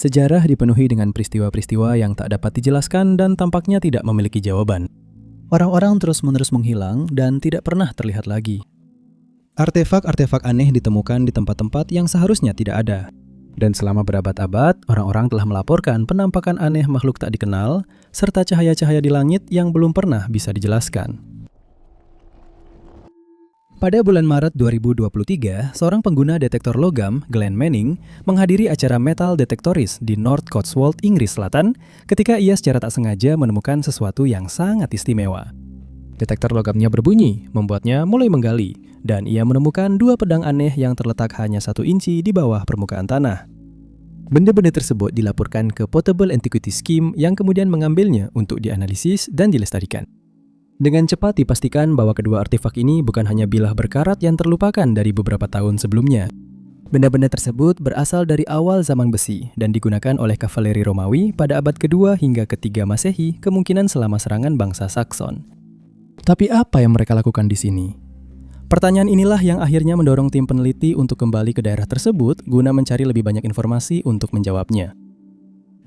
Sejarah dipenuhi dengan peristiwa-peristiwa yang tak dapat dijelaskan dan tampaknya tidak memiliki jawaban. Orang-orang terus-menerus menghilang dan tidak pernah terlihat lagi. Artefak-artefak aneh ditemukan di tempat-tempat yang seharusnya tidak ada. Dan selama berabad-abad, orang-orang telah melaporkan penampakan aneh makhluk tak dikenal, serta cahaya-cahaya di langit yang belum pernah bisa dijelaskan. Pada bulan Maret 2023, seorang pengguna detektor logam, Glenn Manning, menghadiri acara Metal Detectoris di North Cotswold, Inggris Selatan, ketika ia secara tak sengaja menemukan sesuatu yang sangat istimewa. Detektor logamnya berbunyi, membuatnya mulai menggali, dan ia menemukan dua pedang aneh yang terletak hanya 1 inci di bawah permukaan tanah. Benda-benda tersebut dilaporkan ke Portable Antiquity Scheme yang kemudian mengambilnya untuk dianalisis dan dilestarikan. Dengan cepat dipastikan bahwa kedua artefak ini bukan hanya bilah berkarat yang terlupakan dari beberapa tahun sebelumnya. Benda-benda tersebut berasal dari awal zaman besi dan digunakan oleh kavaleri Romawi pada abad kedua hingga ketiga Masehi, kemungkinan selama serangan bangsa Sakson. Tapi apa yang mereka lakukan di sini? Pertanyaan inilah yang akhirnya mendorong tim peneliti untuk kembali ke daerah tersebut guna mencari lebih banyak informasi untuk menjawabnya.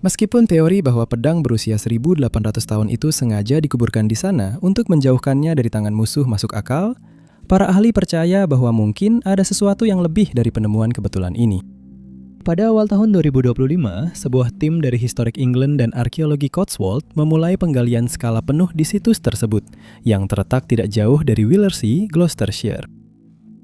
Meskipun teori bahwa pedang berusia 1.800 tahun itu sengaja dikuburkan di sana untuk menjauhkannya dari tangan musuh masuk akal, para ahli percaya bahwa mungkin ada sesuatu yang lebih dari penemuan kebetulan ini. Pada awal tahun 2025, sebuah tim dari Historic England dan Arkeologi Cotswold memulai penggalian skala penuh di situs tersebut, yang terletak tidak jauh dari Willersey, Gloucestershire.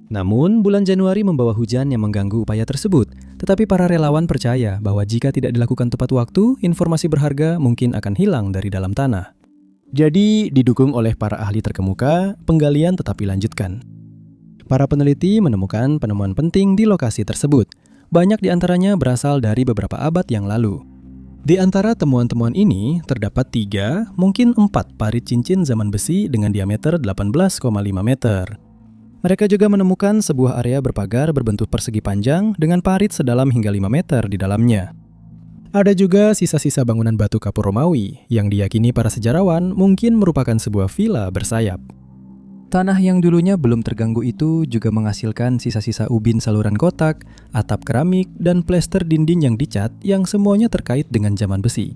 Namun, bulan Januari membawa hujan yang mengganggu upaya tersebut, tetapi para relawan percaya bahwa jika tidak dilakukan tepat waktu, informasi berharga mungkin akan hilang dari dalam tanah. Jadi, didukung oleh para ahli terkemuka, penggalian tetap dilanjutkan. Para peneliti menemukan penemuan penting di lokasi tersebut. Banyak di antaranya berasal dari beberapa abad yang lalu. Di antara temuan-temuan ini, terdapat 3, mungkin 4 parit cincin zaman besi dengan diameter 18,5 meter. Mereka juga menemukan sebuah area berpagar berbentuk persegi panjang dengan parit sedalam hingga 5 meter di dalamnya. Ada juga sisa-sisa bangunan batu kapur Romawi yang diyakini para sejarawan mungkin merupakan sebuah villa bersayap. Tanah yang dulunya belum terganggu itu juga menghasilkan sisa-sisa ubin saluran kotak, atap keramik, dan plester dinding yang dicat yang semuanya terkait dengan zaman besi.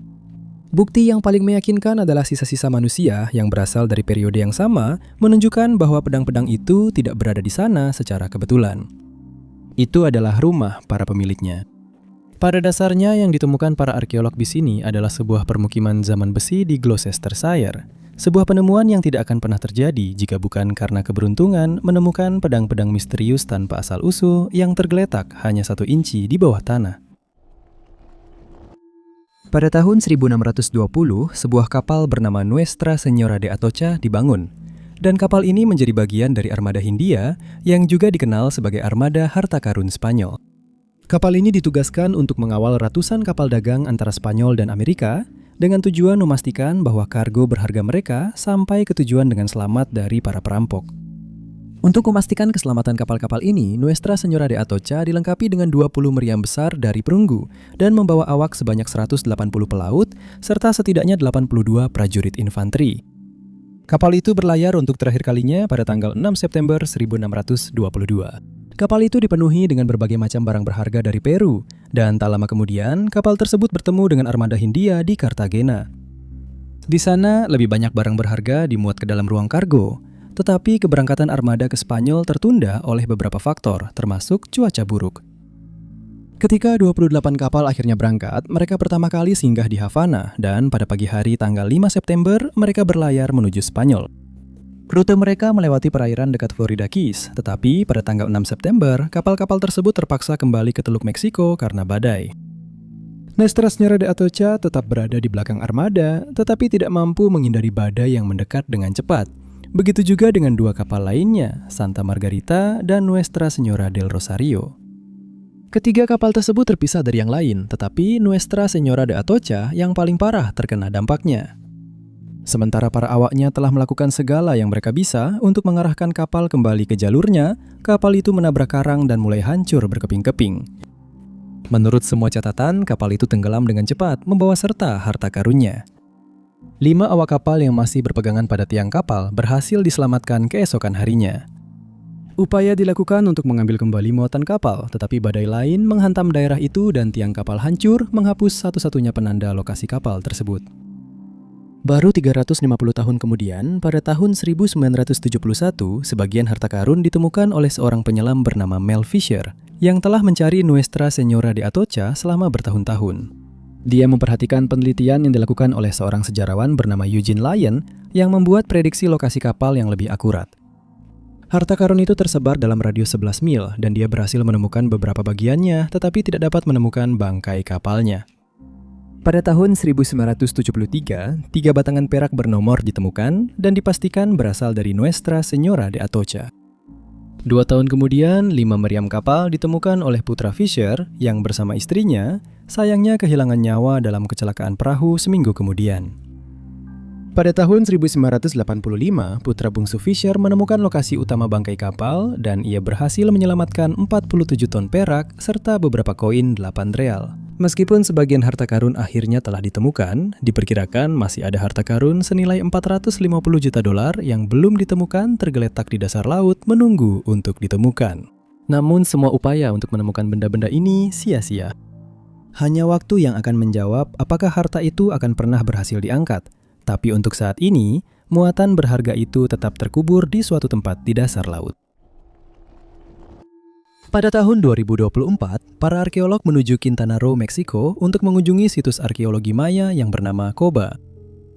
Bukti yang paling meyakinkan adalah sisa-sisa manusia yang berasal dari periode yang sama, menunjukkan bahwa pedang-pedang itu tidak berada di sana secara kebetulan. Itu adalah rumah para pemiliknya. Pada dasarnya yang ditemukan para arkeolog di sini adalah sebuah permukiman zaman besi di Gloucestershire. Sebuah penemuan yang tidak akan pernah terjadi jika bukan karena keberuntungan menemukan pedang-pedang misterius tanpa asal-usul yang tergeletak hanya 1 inci di bawah tanah. Pada tahun 1620, sebuah kapal bernama Nuestra Señora de Atocha dibangun. Dan kapal ini menjadi bagian dari armada Hindia yang juga dikenal sebagai armada harta karun Spanyol. Kapal ini ditugaskan untuk mengawal ratusan kapal dagang antara Spanyol dan Amerika dengan tujuan memastikan bahwa kargo berharga mereka sampai ke tujuan dengan selamat dari para perampok. Untuk memastikan keselamatan kapal-kapal ini, Nuestra Señora de Atocha dilengkapi dengan 20 meriam besar dari perunggu dan membawa awak sebanyak 180 pelaut serta setidaknya 82 prajurit infanteri. Kapal itu berlayar untuk terakhir kalinya pada tanggal 6 September 1622. Kapal itu dipenuhi dengan berbagai macam barang berharga dari Peru, dan tak lama kemudian kapal tersebut bertemu dengan armada Hindia di Cartagena. Di sana, lebih banyak barang berharga dimuat ke dalam ruang kargo, tetapi keberangkatan armada ke Spanyol tertunda oleh beberapa faktor, termasuk cuaca buruk. Ketika 28 kapal akhirnya berangkat, mereka pertama kali singgah di Havana, dan pada pagi hari tanggal 5 September, mereka berlayar menuju Spanyol. Rute mereka melewati perairan dekat Florida Keys, tetapi pada tanggal 6 September, kapal-kapal tersebut terpaksa kembali ke Teluk Meksiko karena badai. Nuestra Señora de Atocha tetap berada di belakang armada, tetapi tidak mampu menghindari badai yang mendekat dengan cepat. Begitu juga dengan 2 kapal lainnya, Santa Margarita dan Nuestra Señora del Rosario. Ketiga kapal tersebut terpisah dari yang lain, tetapi Nuestra Señora de Atocha yang paling parah terkena dampaknya. Sementara para awaknya telah melakukan segala yang mereka bisa untuk mengarahkan kapal kembali ke jalurnya, kapal itu menabrak karang dan mulai hancur berkeping-keping. Menurut semua catatan, kapal itu tenggelam dengan cepat, membawa serta harta karunnya. 5 awak kapal yang masih berpegangan pada tiang kapal berhasil diselamatkan keesokan harinya. Upaya dilakukan untuk mengambil kembali muatan kapal, tetapi badai lain menghantam daerah itu dan tiang kapal hancur, menghapus satu-satunya penanda lokasi kapal tersebut. Baru 350 tahun kemudian, pada tahun 1971, sebagian harta karun ditemukan oleh seorang penyelam bernama Mel Fisher, yang telah mencari Nuestra Señora de Atocha selama bertahun-tahun. Dia memperhatikan penelitian yang dilakukan oleh seorang sejarawan bernama Eugene Lyon, yang membuat prediksi lokasi kapal yang lebih akurat. Harta karun itu tersebar dalam radius 11 mil dan dia berhasil menemukan beberapa bagiannya tetapi tidak dapat menemukan bangkai kapalnya. Pada tahun 1973, 3 batangan perak bernomor ditemukan dan dipastikan berasal dari Nuestra Señora de Atocha. 2 tahun kemudian, 5 meriam kapal ditemukan oleh putra Fisher yang bersama istrinya, sayangnya kehilangan nyawa dalam kecelakaan perahu seminggu kemudian. Pada tahun 1985, putra bungsu Fisher menemukan lokasi utama bangkai kapal dan ia berhasil menyelamatkan 47 ton perak serta beberapa koin 8 real. Meskipun sebagian harta karun akhirnya telah ditemukan, diperkirakan masih ada harta karun senilai 450 juta dolar yang belum ditemukan tergeletak di dasar laut menunggu untuk ditemukan. Namun semua upaya untuk menemukan benda-benda ini sia-sia. Hanya waktu yang akan menjawab apakah harta itu akan pernah berhasil diangkat. Tapi untuk saat ini, muatan berharga itu tetap terkubur di suatu tempat di dasar laut. Pada tahun 2024, para arkeolog menuju Quintana Roo, Meksiko untuk mengunjungi situs arkeologi Maya yang bernama Coba.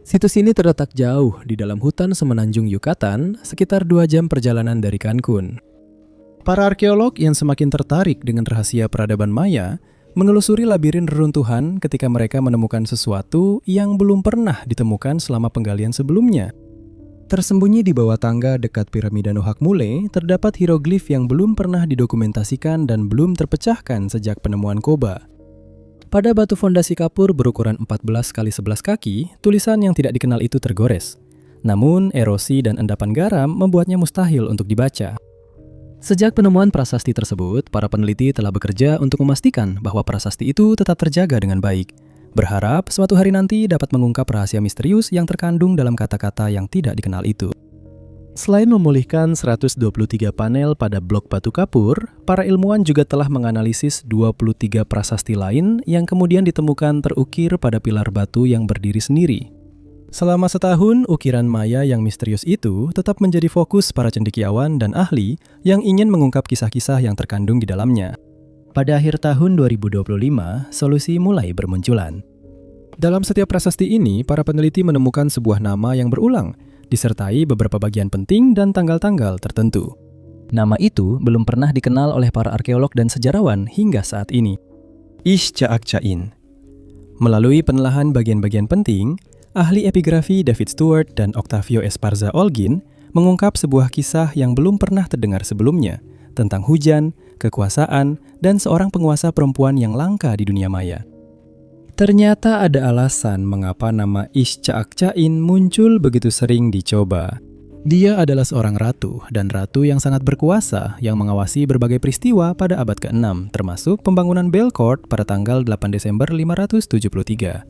Situs ini terletak jauh di dalam hutan semenanjung Yucatan, sekitar 2 jam perjalanan dari Cancun. Para arkeolog yang semakin tertarik dengan rahasia peradaban Maya menelusuri labirin reruntuhan ketika mereka menemukan sesuatu yang belum pernah ditemukan selama penggalian sebelumnya. Tersembunyi di bawah tangga dekat piramida Nohak Mule, terdapat hieroglif yang belum pernah didokumentasikan dan belum terpecahkan sejak penemuan Coba. Pada batu fondasi kapur berukuran 14 x 11 kaki, tulisan yang tidak dikenal itu tergores. Namun, erosi dan endapan garam membuatnya mustahil untuk dibaca. Sejak penemuan prasasti tersebut, para peneliti telah bekerja untuk memastikan bahwa prasasti itu tetap terjaga dengan baik. Berharap suatu hari nanti dapat mengungkap rahasia misterius yang terkandung dalam kata-kata yang tidak dikenal itu. Selain memulihkan 123 panel pada blok batu kapur, para ilmuwan juga telah menganalisis 23 prasasti lain yang kemudian ditemukan terukir pada pilar batu yang berdiri sendiri. Selama setahun, ukiran Maya yang misterius itu tetap menjadi fokus para cendekiawan dan ahli yang ingin mengungkap kisah-kisah yang terkandung di dalamnya. Pada akhir tahun 2025, solusi mulai bermunculan. Dalam setiap prasasti ini, para peneliti menemukan sebuah nama yang berulang, disertai beberapa bagian penting dan tanggal-tanggal tertentu. Nama itu belum pernah dikenal oleh para arkeolog dan sejarawan hingga saat ini. Ixcha'accha'in. Melalui penelahan bagian-bagian penting, ahli epigrafi David Stewart dan Octavio Esparza Holguin mengungkap sebuah kisah yang belum pernah terdengar sebelumnya tentang hujan, kekuasaan, dan seorang penguasa perempuan yang langka di dunia maya. Ternyata ada alasan mengapa nama Ixcha'accha'in muncul begitu sering dicoba. Dia adalah seorang ratu, dan ratu yang sangat berkuasa yang mengawasi berbagai peristiwa pada abad ke-6, termasuk pembangunan Belcourt pada tanggal 8 Desember 573.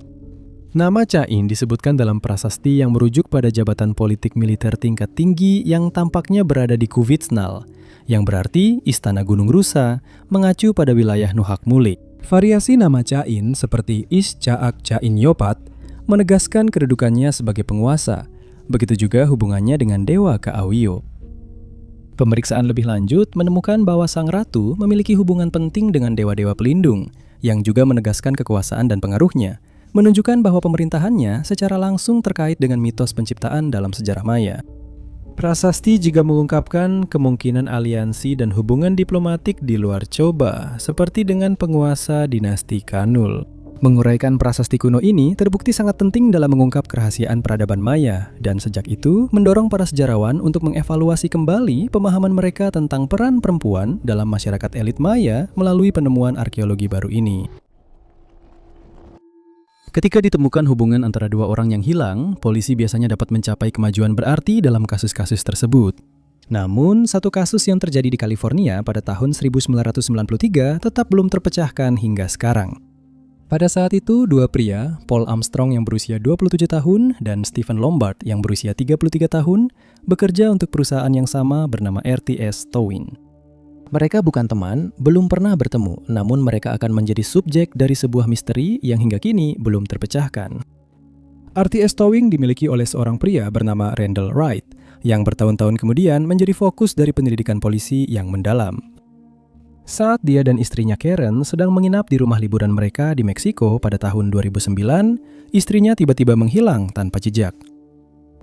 Nama Cha'in disebutkan dalam prasasti yang merujuk pada jabatan politik militer tingkat tinggi yang tampaknya berada di Kuvitsnal, yang berarti Istana Gunung Rusa, mengacu pada wilayah Nohak Mule. Variasi nama Cha'in seperti Ixcha'accha'in Yopat menegaskan kedudukannya sebagai penguasa, begitu juga hubungannya dengan Dewa Ka'awio. Pemeriksaan lebih lanjut menemukan bahwa sang ratu memiliki hubungan penting dengan dewa-dewa pelindung, yang juga menegaskan kekuasaan dan pengaruhnya, menunjukkan bahwa pemerintahannya secara langsung terkait dengan mitos penciptaan dalam sejarah Maya. Prasasti juga mengungkapkan kemungkinan aliansi dan hubungan diplomatik di luar Coba, seperti dengan penguasa dinasti Kanul. Menguraikan prasasti kuno ini terbukti sangat penting dalam mengungkap kerahasiaan peradaban Maya, dan sejak itu mendorong para sejarawan untuk mengevaluasi kembali pemahaman mereka tentang peran perempuan dalam masyarakat elit Maya melalui penemuan arkeologi baru ini. Ketika ditemukan hubungan antara dua orang yang hilang, polisi biasanya dapat mencapai kemajuan berarti dalam kasus-kasus tersebut. Namun, satu kasus yang terjadi di California pada tahun 1993 tetap belum terpecahkan hingga sekarang. Pada saat itu, dua pria, Paul Armstrong yang berusia 27 tahun dan Stephen Lombard yang berusia 33 tahun, bekerja untuk perusahaan yang sama bernama RTS Towing. Mereka bukan teman, belum pernah bertemu, namun mereka akan menjadi subjek dari sebuah misteri yang hingga kini belum terpecahkan. RTS Towing dimiliki oleh seorang pria bernama Randall Wright, yang bertahun-tahun kemudian menjadi fokus dari penyelidikan polisi yang mendalam. Saat dia dan istrinya Karen sedang menginap di rumah liburan mereka di Meksiko pada tahun 2009, istrinya tiba-tiba menghilang tanpa jejak.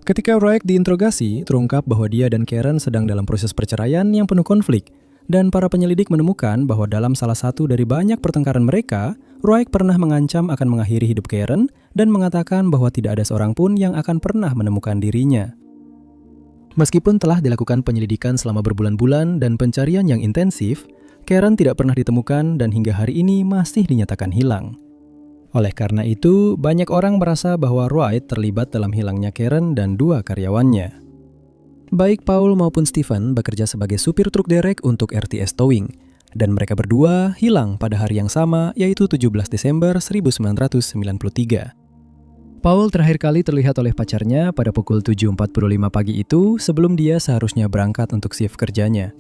Ketika Wright diinterogasi, terungkap bahwa dia dan Karen sedang dalam proses perceraian yang penuh konflik, dan para penyelidik menemukan bahwa dalam salah satu dari banyak pertengkaran mereka, Wright pernah mengancam akan mengakhiri hidup Karen dan mengatakan bahwa tidak ada seorang pun yang akan pernah menemukan dirinya. Meskipun telah dilakukan penyelidikan selama berbulan-bulan dan pencarian yang intensif, Karen tidak pernah ditemukan dan hingga hari ini masih dinyatakan hilang. Oleh karena itu, banyak orang merasa bahwa Wright terlibat dalam hilangnya Karen dan dua karyawannya. Baik Paul maupun Stephen bekerja sebagai supir truk derek untuk RTS Towing, dan mereka berdua hilang pada hari yang sama, yaitu 17 Desember 1993. Paul terakhir kali terlihat oleh pacarnya pada pukul 7.45 pagi itu sebelum dia seharusnya berangkat untuk shift kerjanya.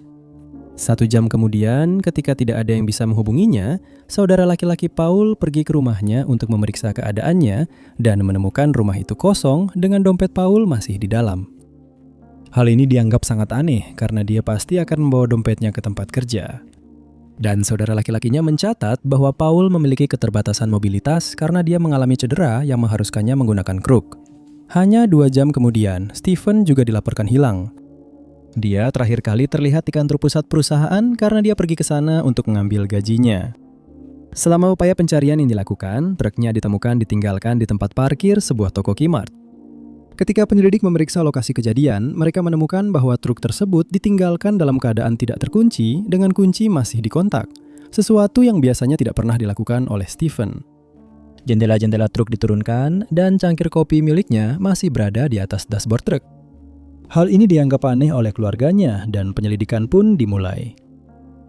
1 jam kemudian, ketika tidak ada yang bisa menghubunginya, saudara laki-laki Paul pergi ke rumahnya untuk memeriksa keadaannya dan menemukan rumah itu kosong dengan dompet Paul masih di dalam. Hal ini dianggap sangat aneh karena dia pasti akan membawa dompetnya ke tempat kerja. Dan saudara laki-lakinya mencatat bahwa Paul memiliki keterbatasan mobilitas karena dia mengalami cedera yang mengharuskannya menggunakan kruk. Hanya 2 jam kemudian, Stephen juga dilaporkan hilang. Dia terakhir kali terlihat di kantor pusat perusahaan karena dia pergi ke sana untuk mengambil gajinya. Selama upaya pencarian yang dilakukan, truknya ditemukan ditinggalkan di tempat parkir sebuah toko Kmart. Ketika penyelidik memeriksa lokasi kejadian, mereka menemukan bahwa truk tersebut ditinggalkan dalam keadaan tidak terkunci dengan kunci masih di kontak, sesuatu yang biasanya tidak pernah dilakukan oleh Stephen. Jendela-jendela truk diturunkan dan cangkir kopi miliknya masih berada di atas dashboard truk. Hal ini dianggap aneh oleh keluarganya dan penyelidikan pun dimulai.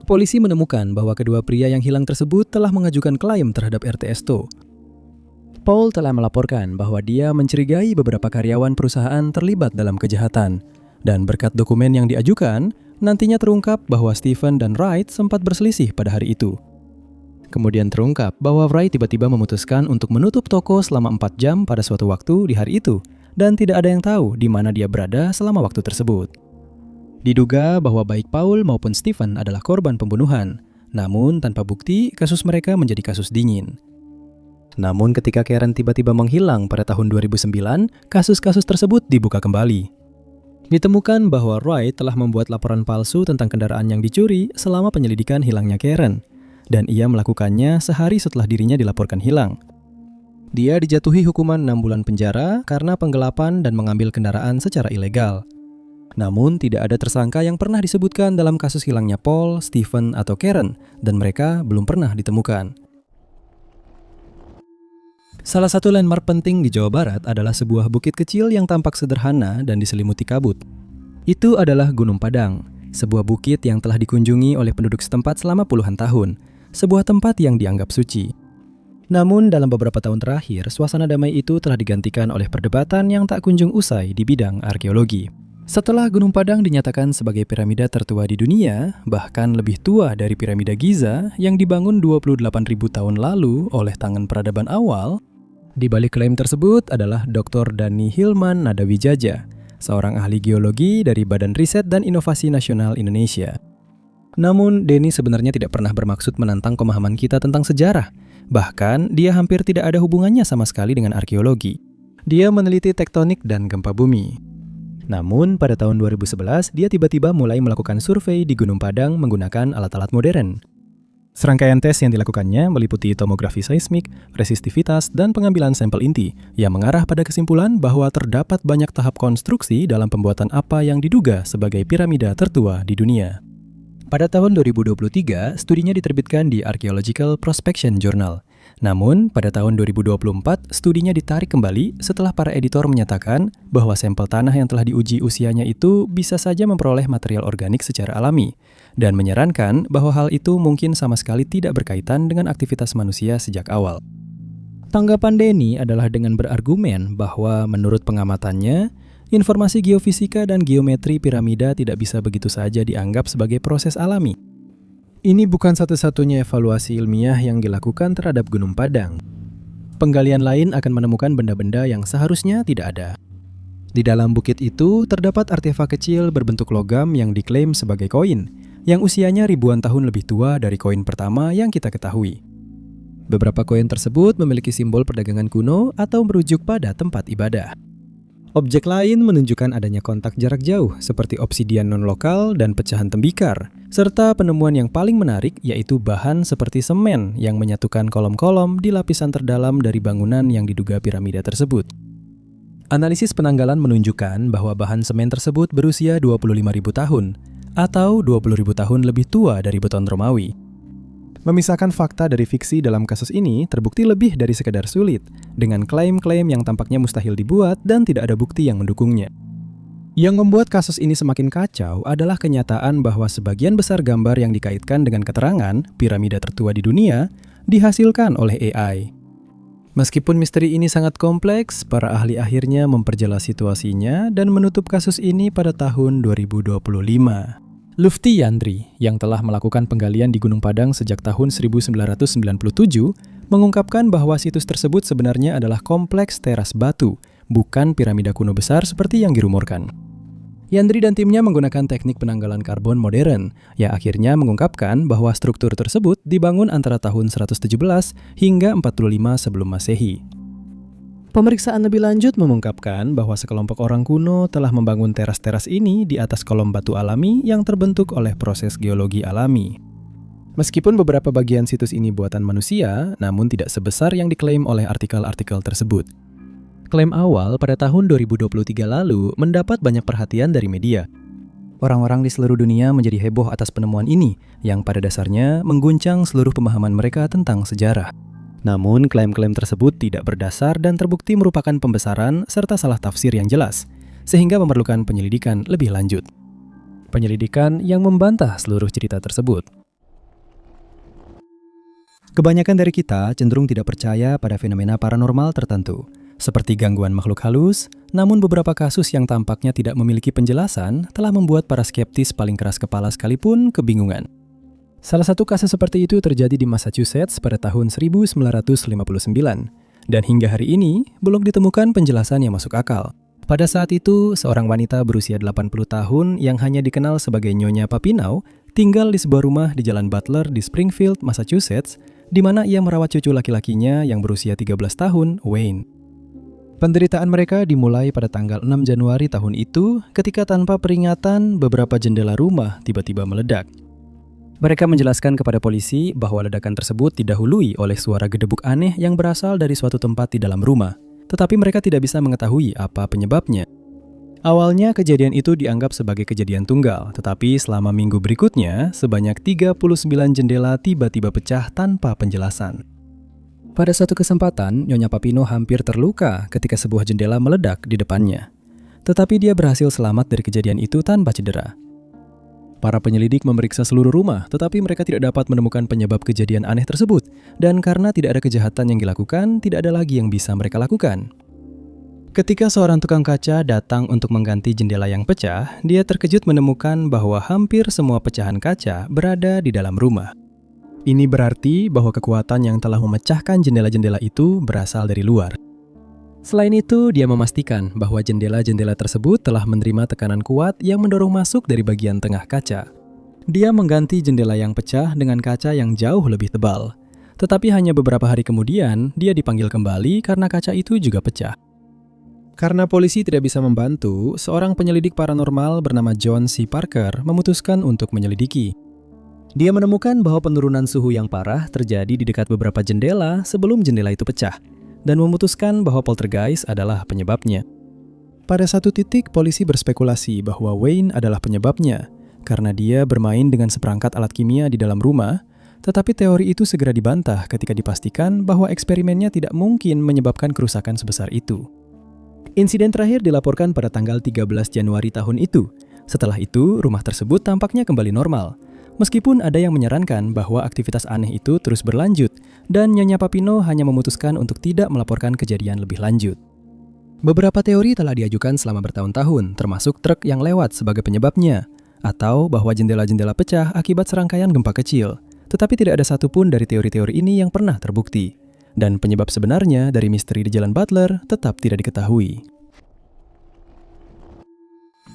Polisi menemukan bahwa kedua pria yang hilang tersebut telah mengajukan klaim terhadap RTS Tow. Paul telah melaporkan bahwa dia mencurigai beberapa karyawan perusahaan terlibat dalam kejahatan, dan berkat dokumen yang diajukan, nantinya terungkap bahwa Stephen dan Wright sempat berselisih pada hari itu. Kemudian terungkap bahwa Wright tiba-tiba memutuskan untuk menutup toko selama 4 jam pada suatu waktu di hari itu, dan tidak ada yang tahu di mana dia berada selama waktu tersebut. Diduga bahwa baik Paul maupun Stephen adalah korban pembunuhan, namun tanpa bukti kasus mereka menjadi kasus dingin. Namun ketika Karen tiba-tiba menghilang pada tahun 2009, kasus-kasus tersebut dibuka kembali. Ditemukan bahwa Wright telah membuat laporan palsu tentang kendaraan yang dicuri selama penyelidikan hilangnya Karen, dan ia melakukannya sehari setelah dirinya dilaporkan hilang. Dia dijatuhi hukuman 6 bulan penjara karena penggelapan dan mengambil kendaraan secara ilegal. Namun tidak ada tersangka yang pernah disebutkan dalam kasus hilangnya Paul, Stephen, atau Karen, dan mereka belum pernah ditemukan. Salah satu landmark penting di Jawa Barat adalah sebuah bukit kecil yang tampak sederhana dan diselimuti kabut. Itu adalah Gunung Padang, sebuah bukit yang telah dikunjungi oleh penduduk setempat selama puluhan tahun, sebuah tempat yang dianggap suci. Namun dalam beberapa tahun terakhir, suasana damai itu telah digantikan oleh perdebatan yang tak kunjung usai di bidang arkeologi. Setelah Gunung Padang dinyatakan sebagai piramida tertua di dunia, bahkan lebih tua dari piramida Giza yang dibangun 28.000 tahun lalu oleh tangan peradaban awal, di balik klaim tersebut adalah Dr. Dani Hilman Nadawijaja, seorang ahli geologi dari Badan Riset dan Inovasi Nasional Indonesia. Namun, Denny sebenarnya tidak pernah bermaksud menantang pemahaman kita tentang sejarah. Bahkan, dia hampir tidak ada hubungannya sama sekali dengan arkeologi. Dia meneliti tektonik dan gempa bumi. Namun, pada tahun 2011, dia tiba-tiba mulai melakukan survei di Gunung Padang menggunakan alat-alat modern. Serangkaian tes yang dilakukannya meliputi tomografi seismik, resistivitas, dan pengambilan sampel inti yang mengarah pada kesimpulan bahwa terdapat banyak tahap konstruksi dalam pembuatan apa yang diduga sebagai piramida tertua di dunia. Pada tahun 2023, studinya diterbitkan di Archaeological Prospection Journal. Namun, pada tahun 2024, studinya ditarik kembali setelah para editor menyatakan bahwa sampel tanah yang telah diuji usianya itu bisa saja memperoleh material organik secara alami, dan menyarankan bahwa hal itu mungkin sama sekali tidak berkaitan dengan aktivitas manusia sejak awal. Tanggapan Denny adalah dengan berargumen bahwa menurut pengamatannya, informasi geofisika dan geometri piramida tidak bisa begitu saja dianggap sebagai proses alami. Ini bukan satu-satunya evaluasi ilmiah yang dilakukan terhadap Gunung Padang. Penggalian lain akan menemukan benda-benda yang seharusnya tidak ada. Di dalam bukit itu terdapat artefak kecil berbentuk logam yang diklaim sebagai koin, yang usianya ribuan tahun lebih tua dari koin pertama yang kita ketahui. Beberapa koin tersebut memiliki simbol perdagangan kuno atau merujuk pada tempat ibadah. Objek lain menunjukkan adanya kontak jarak jauh seperti obsidian non-lokal dan pecahan tembikar, serta penemuan yang paling menarik yaitu bahan seperti semen yang menyatukan kolom-kolom di lapisan terdalam dari bangunan yang diduga piramida tersebut. Analisis penanggalan menunjukkan bahwa bahan semen tersebut berusia 25.000 tahun atau 20.000 tahun lebih tua dari beton Romawi. Memisahkan fakta dari fiksi dalam kasus ini terbukti lebih dari sekadar sulit, dengan klaim-klaim yang tampaknya mustahil dibuat dan tidak ada bukti yang mendukungnya. Yang membuat kasus ini semakin kacau adalah kenyataan bahwa sebagian besar gambar yang dikaitkan dengan keterangan piramida tertua di dunia dihasilkan oleh AI. Meskipun misteri ini sangat kompleks, para ahli akhirnya memperjelas situasinya dan menutup kasus ini pada tahun 2025. Lufti Yandri, yang telah melakukan penggalian di Gunung Padang sejak tahun 1997, mengungkapkan bahwa situs tersebut sebenarnya adalah kompleks teras batu, bukan piramida kuno besar seperti yang dirumorkan. Yandri dan timnya menggunakan teknik penanggalan karbon modern, yang akhirnya mengungkapkan bahwa struktur tersebut dibangun antara tahun 117 hingga 45 sebelum Masehi. Pemeriksaan lebih lanjut mengungkapkan bahwa sekelompok orang kuno telah membangun teras-teras ini di atas kolom batu alami yang terbentuk oleh proses geologi alami. Meskipun beberapa bagian situs ini buatan manusia, namun tidak sebesar yang diklaim oleh artikel-artikel tersebut. Klaim awal pada tahun 2023 lalu mendapat banyak perhatian dari media. Orang-orang di seluruh dunia menjadi heboh atas penemuan ini, yang pada dasarnya mengguncang seluruh pemahaman mereka tentang sejarah. Namun, klaim-klaim tersebut tidak berdasar dan terbukti merupakan pembesaran serta salah tafsir yang jelas, sehingga memerlukan penyelidikan lebih lanjut. Penyelidikan yang membantah seluruh cerita tersebut. Kebanyakan dari kita cenderung tidak percaya pada fenomena paranormal tertentu, seperti gangguan makhluk halus, namun beberapa kasus yang tampaknya tidak memiliki penjelasan telah membuat para skeptis paling keras kepala sekalipun kebingungan. Salah satu kasus seperti itu terjadi di Massachusetts pada tahun 1959, dan hingga hari ini belum ditemukan penjelasan yang masuk akal. Pada saat itu, seorang wanita berusia 80 tahun yang hanya dikenal sebagai Nyonya Papinau tinggal di sebuah rumah di Jalan Butler di Springfield, Massachusetts, di mana ia merawat cucu laki-lakinya yang berusia 13 tahun, Wayne. Penderitaan mereka dimulai pada tanggal 6 Januari tahun itu ketika tanpa peringatan beberapa jendela rumah tiba-tiba meledak. Mereka menjelaskan kepada polisi bahwa ledakan tersebut didahului oleh suara gedebuk aneh yang berasal dari suatu tempat di dalam rumah, tetapi mereka tidak bisa mengetahui apa penyebabnya. Awalnya kejadian itu dianggap sebagai kejadian tunggal, tetapi selama minggu berikutnya, sebanyak 39 jendela tiba-tiba pecah tanpa penjelasan. Pada suatu kesempatan, Nyonya Papino hampir terluka ketika sebuah jendela meledak di depannya. Tetapi dia berhasil selamat dari kejadian itu tanpa cedera. Para penyelidik memeriksa seluruh rumah, tetapi mereka tidak dapat menemukan penyebab kejadian aneh tersebut. Dan karena tidak ada kejahatan yang dilakukan, tidak ada lagi yang bisa mereka lakukan. Ketika seorang tukang kaca datang untuk mengganti jendela yang pecah, dia terkejut menemukan bahwa hampir semua pecahan kaca berada di dalam rumah. Ini berarti bahwa kekuatan yang telah memecahkan jendela-jendela itu berasal dari luar. Selain itu, dia memastikan bahwa jendela-jendela tersebut telah menerima tekanan kuat yang mendorong masuk dari bagian tengah kaca. Dia mengganti jendela yang pecah dengan kaca yang jauh lebih tebal. Tetapi hanya beberapa hari kemudian, dia dipanggil kembali karena kaca itu juga pecah. Karena polisi tidak bisa membantu, seorang penyelidik paranormal bernama John C. Parker memutuskan untuk menyelidiki. Dia menemukan bahwa penurunan suhu yang parah terjadi di dekat beberapa jendela sebelum jendela itu pecah, dan memutuskan bahwa poltergeist adalah penyebabnya. Pada satu titik, polisi berspekulasi bahwa Wayne adalah penyebabnya, karena dia bermain dengan seperangkat alat kimia di dalam rumah, tetapi teori itu segera dibantah ketika dipastikan bahwa eksperimennya tidak mungkin menyebabkan kerusakan sebesar itu. Insiden terakhir dilaporkan pada tanggal 13 Januari tahun itu. Setelah itu, rumah tersebut tampaknya kembali normal. Meskipun ada yang menyarankan bahwa aktivitas aneh itu terus berlanjut, dan Nyonya Papino hanya memutuskan untuk tidak melaporkan kejadian lebih lanjut. Beberapa teori telah diajukan selama bertahun-tahun, termasuk truk yang lewat sebagai penyebabnya, atau bahwa jendela-jendela pecah akibat serangkaian gempa kecil. Tetapi tidak ada satupun dari teori-teori ini yang pernah terbukti. Dan penyebab sebenarnya dari misteri di Jalan Butler tetap tidak diketahui.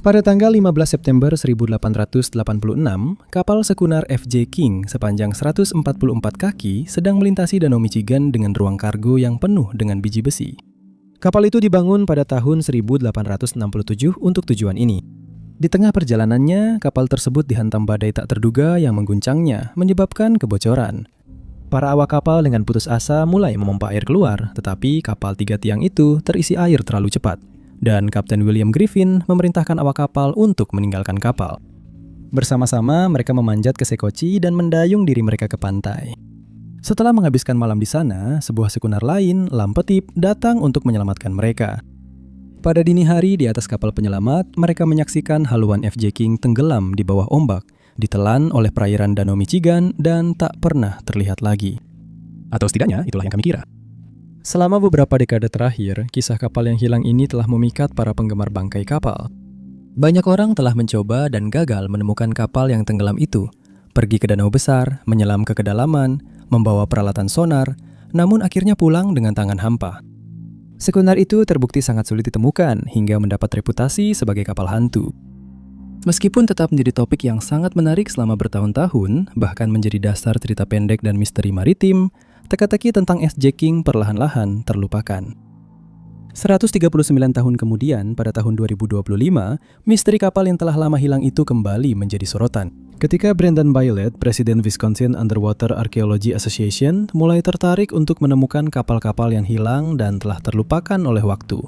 Pada tanggal 15 September 1886, kapal sekunar F.J. King sepanjang 144 kaki sedang melintasi Danau Michigan dengan ruang kargo yang penuh dengan biji besi. Kapal itu dibangun pada tahun 1867 untuk tujuan ini. Di tengah perjalanannya, kapal tersebut dihantam badai tak terduga yang mengguncangnya, menyebabkan kebocoran. Para awak kapal dengan putus asa mulai memompa air keluar, tetapi kapal 3 tiang itu terisi air terlalu cepat. Dan Kapten William Griffin memerintahkan awak kapal untuk meninggalkan kapal. Bersama-sama mereka memanjat ke Sekoci dan mendayung diri mereka ke pantai. Setelah menghabiskan malam di sana, sebuah sekunar lain, Lampetip, datang untuk menyelamatkan mereka. Pada dini hari di atas kapal penyelamat, mereka menyaksikan haluan F.J. King tenggelam di bawah ombak, ditelan oleh perairan Danau Michigan dan tak pernah terlihat lagi. Atau setidaknya itulah yang kami kira. Selama beberapa dekade terakhir, kisah kapal yang hilang ini telah memikat para penggemar bangkai kapal. Banyak orang telah mencoba dan gagal menemukan kapal yang tenggelam itu. Pergi ke danau besar, menyelam ke kedalaman, membawa peralatan sonar, namun akhirnya pulang dengan tangan hampa. Sekunar itu terbukti sangat sulit ditemukan hingga mendapat reputasi sebagai kapal hantu. Meskipun tetap menjadi topik yang sangat menarik selama bertahun-tahun, bahkan menjadi dasar cerita pendek dan misteri maritim, teka-teki tentang F.J. King perlahan-lahan terlupakan. 139 tahun kemudian, pada tahun 2025, misteri kapal yang telah lama hilang itu kembali menjadi sorotan. Ketika Brendan Byleth, Presiden Wisconsin Underwater Archaeology Association, mulai tertarik untuk menemukan kapal-kapal yang hilang dan telah terlupakan oleh waktu.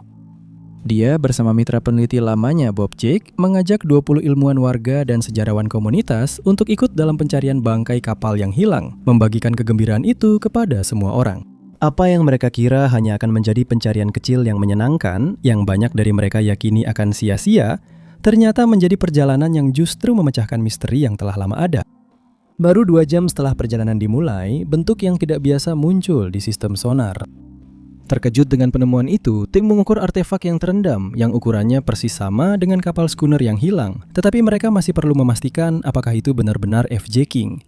Dia bersama mitra peneliti lamanya Bob Jake mengajak 20 ilmuwan warga dan sejarawan komunitas untuk ikut dalam pencarian bangkai kapal yang hilang, membagikan kegembiraan itu kepada semua orang. Apa yang mereka kira hanya akan menjadi pencarian kecil yang menyenangkan, yang banyak dari mereka yakini akan sia-sia, ternyata menjadi perjalanan yang justru memecahkan misteri yang telah lama ada. Baru 2 jam setelah perjalanan dimulai, bentuk yang tidak biasa muncul di sistem sonar. Terkejut dengan penemuan itu, tim mengukur artefak yang terendam yang ukurannya persis sama dengan kapal schooner yang hilang, tetapi mereka masih perlu memastikan apakah itu benar-benar F.J. King.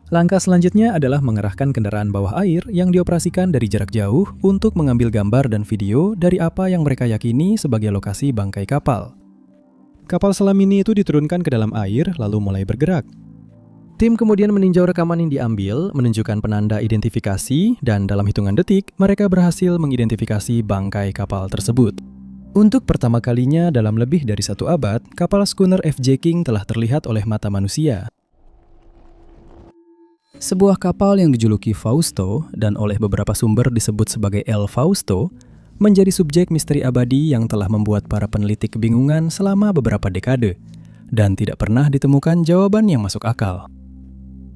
Langkah selanjutnya adalah mengerahkan kendaraan bawah air yang dioperasikan dari jarak jauh untuk mengambil gambar dan video dari apa yang mereka yakini sebagai lokasi bangkai kapal. Kapal selam ini itu diturunkan ke dalam air lalu mulai bergerak. Tim kemudian meninjau rekaman yang diambil, menunjukkan penanda identifikasi, dan dalam hitungan detik, mereka berhasil mengidentifikasi bangkai kapal tersebut. Untuk pertama kalinya dalam lebih dari 1 abad, kapal schooner F.J. King telah terlihat oleh mata manusia. Sebuah kapal yang dijuluki Fausto, dan oleh beberapa sumber disebut sebagai El Fausto, menjadi subjek misteri abadi yang telah membuat para peneliti kebingungan selama beberapa dekade, dan tidak pernah ditemukan jawaban yang masuk akal.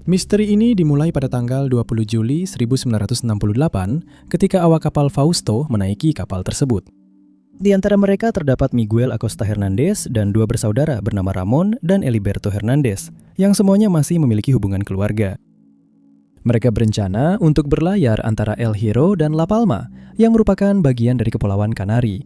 Misteri ini dimulai pada tanggal 20 Juli 1968 ketika awak kapal Fausto menaiki kapal tersebut. Di antara mereka terdapat Miguel Acosta Hernandez dan 2 bersaudara bernama Ramon dan Eliberto Hernandez, yang semuanya masih memiliki hubungan keluarga. Mereka berencana untuk berlayar antara El Hierro dan La Palma, yang merupakan bagian dari Kepulauan Kanari.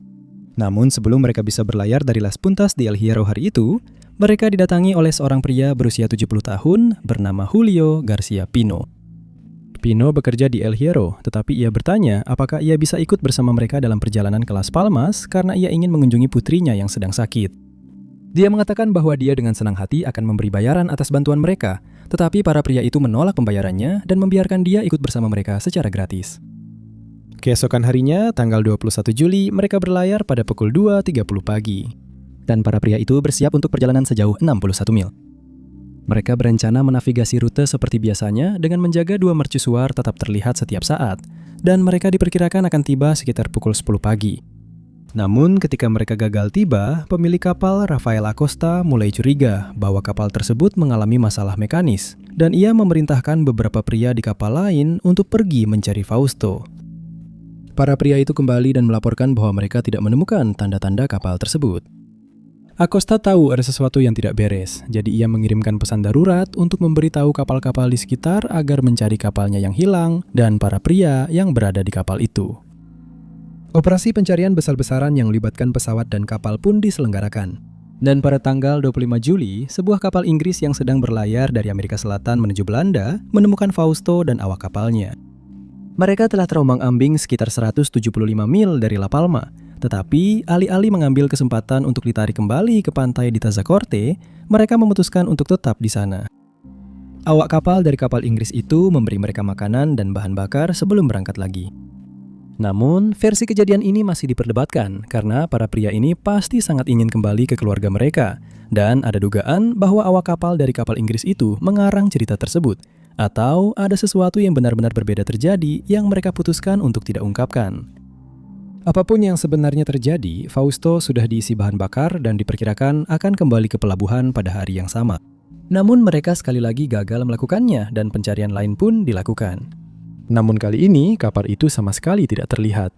Namun sebelum mereka bisa berlayar dari Las Puntas di El Hierro hari itu, mereka didatangi oleh seorang pria berusia 70 tahun bernama Julio Garcia Pino. Pino bekerja di El Hierro, tetapi ia bertanya apakah ia bisa ikut bersama mereka dalam perjalanan ke Las Palmas karena ia ingin mengunjungi putrinya yang sedang sakit. Dia mengatakan bahwa dia dengan senang hati akan memberi bayaran atas bantuan mereka, tetapi para pria itu menolak pembayarannya dan membiarkan dia ikut bersama mereka secara gratis. Keesokan harinya, tanggal 21 Juli, mereka berlayar pada pukul 2.30 pagi. Dan para pria itu bersiap untuk perjalanan sejauh 61 mil. Mereka berencana menavigasi rute seperti biasanya dengan menjaga 2 mercusuar tetap terlihat setiap saat, dan mereka diperkirakan akan tiba sekitar pukul 10 pagi. Namun ketika mereka gagal tiba, pemilik kapal Rafael Acosta mulai curiga bahwa kapal tersebut mengalami masalah mekanis, dan ia memerintahkan beberapa pria di kapal lain untuk pergi mencari Fausto. Para pria itu kembali dan melaporkan bahwa mereka tidak menemukan tanda-tanda kapal tersebut. Acosta tahu ada sesuatu yang tidak beres, jadi ia mengirimkan pesan darurat untuk memberitahu kapal-kapal di sekitar agar mencari kapalnya yang hilang dan para pria yang berada di kapal itu. Operasi pencarian besar-besaran yang melibatkan pesawat dan kapal pun diselenggarakan. Dan pada tanggal 25 Juli, sebuah kapal Inggris yang sedang berlayar dari Amerika Selatan menuju Belanda menemukan Fausto dan awak kapalnya. Mereka telah terombang-ambing sekitar 175 mil dari La Palma, tetapi alih-alih mengambil kesempatan untuk ditarik kembali ke pantai di Tazacorte, mereka memutuskan untuk tetap di sana. Awak kapal dari kapal Inggris itu memberi mereka makanan dan bahan bakar sebelum berangkat lagi. Namun, versi kejadian ini masih diperdebatkan karena para pria ini pasti sangat ingin kembali ke keluarga mereka, dan ada dugaan bahwa awak kapal dari kapal Inggris itu mengarang cerita tersebut, atau ada sesuatu yang benar-benar berbeda terjadi yang mereka putuskan untuk tidak ungkapkan. Apapun yang sebenarnya terjadi, Fausto sudah diisi bahan bakar dan diperkirakan akan kembali ke pelabuhan pada hari yang sama. Namun mereka sekali lagi gagal melakukannya dan pencarian lain pun dilakukan. Namun kali ini, kapal itu sama sekali tidak terlihat.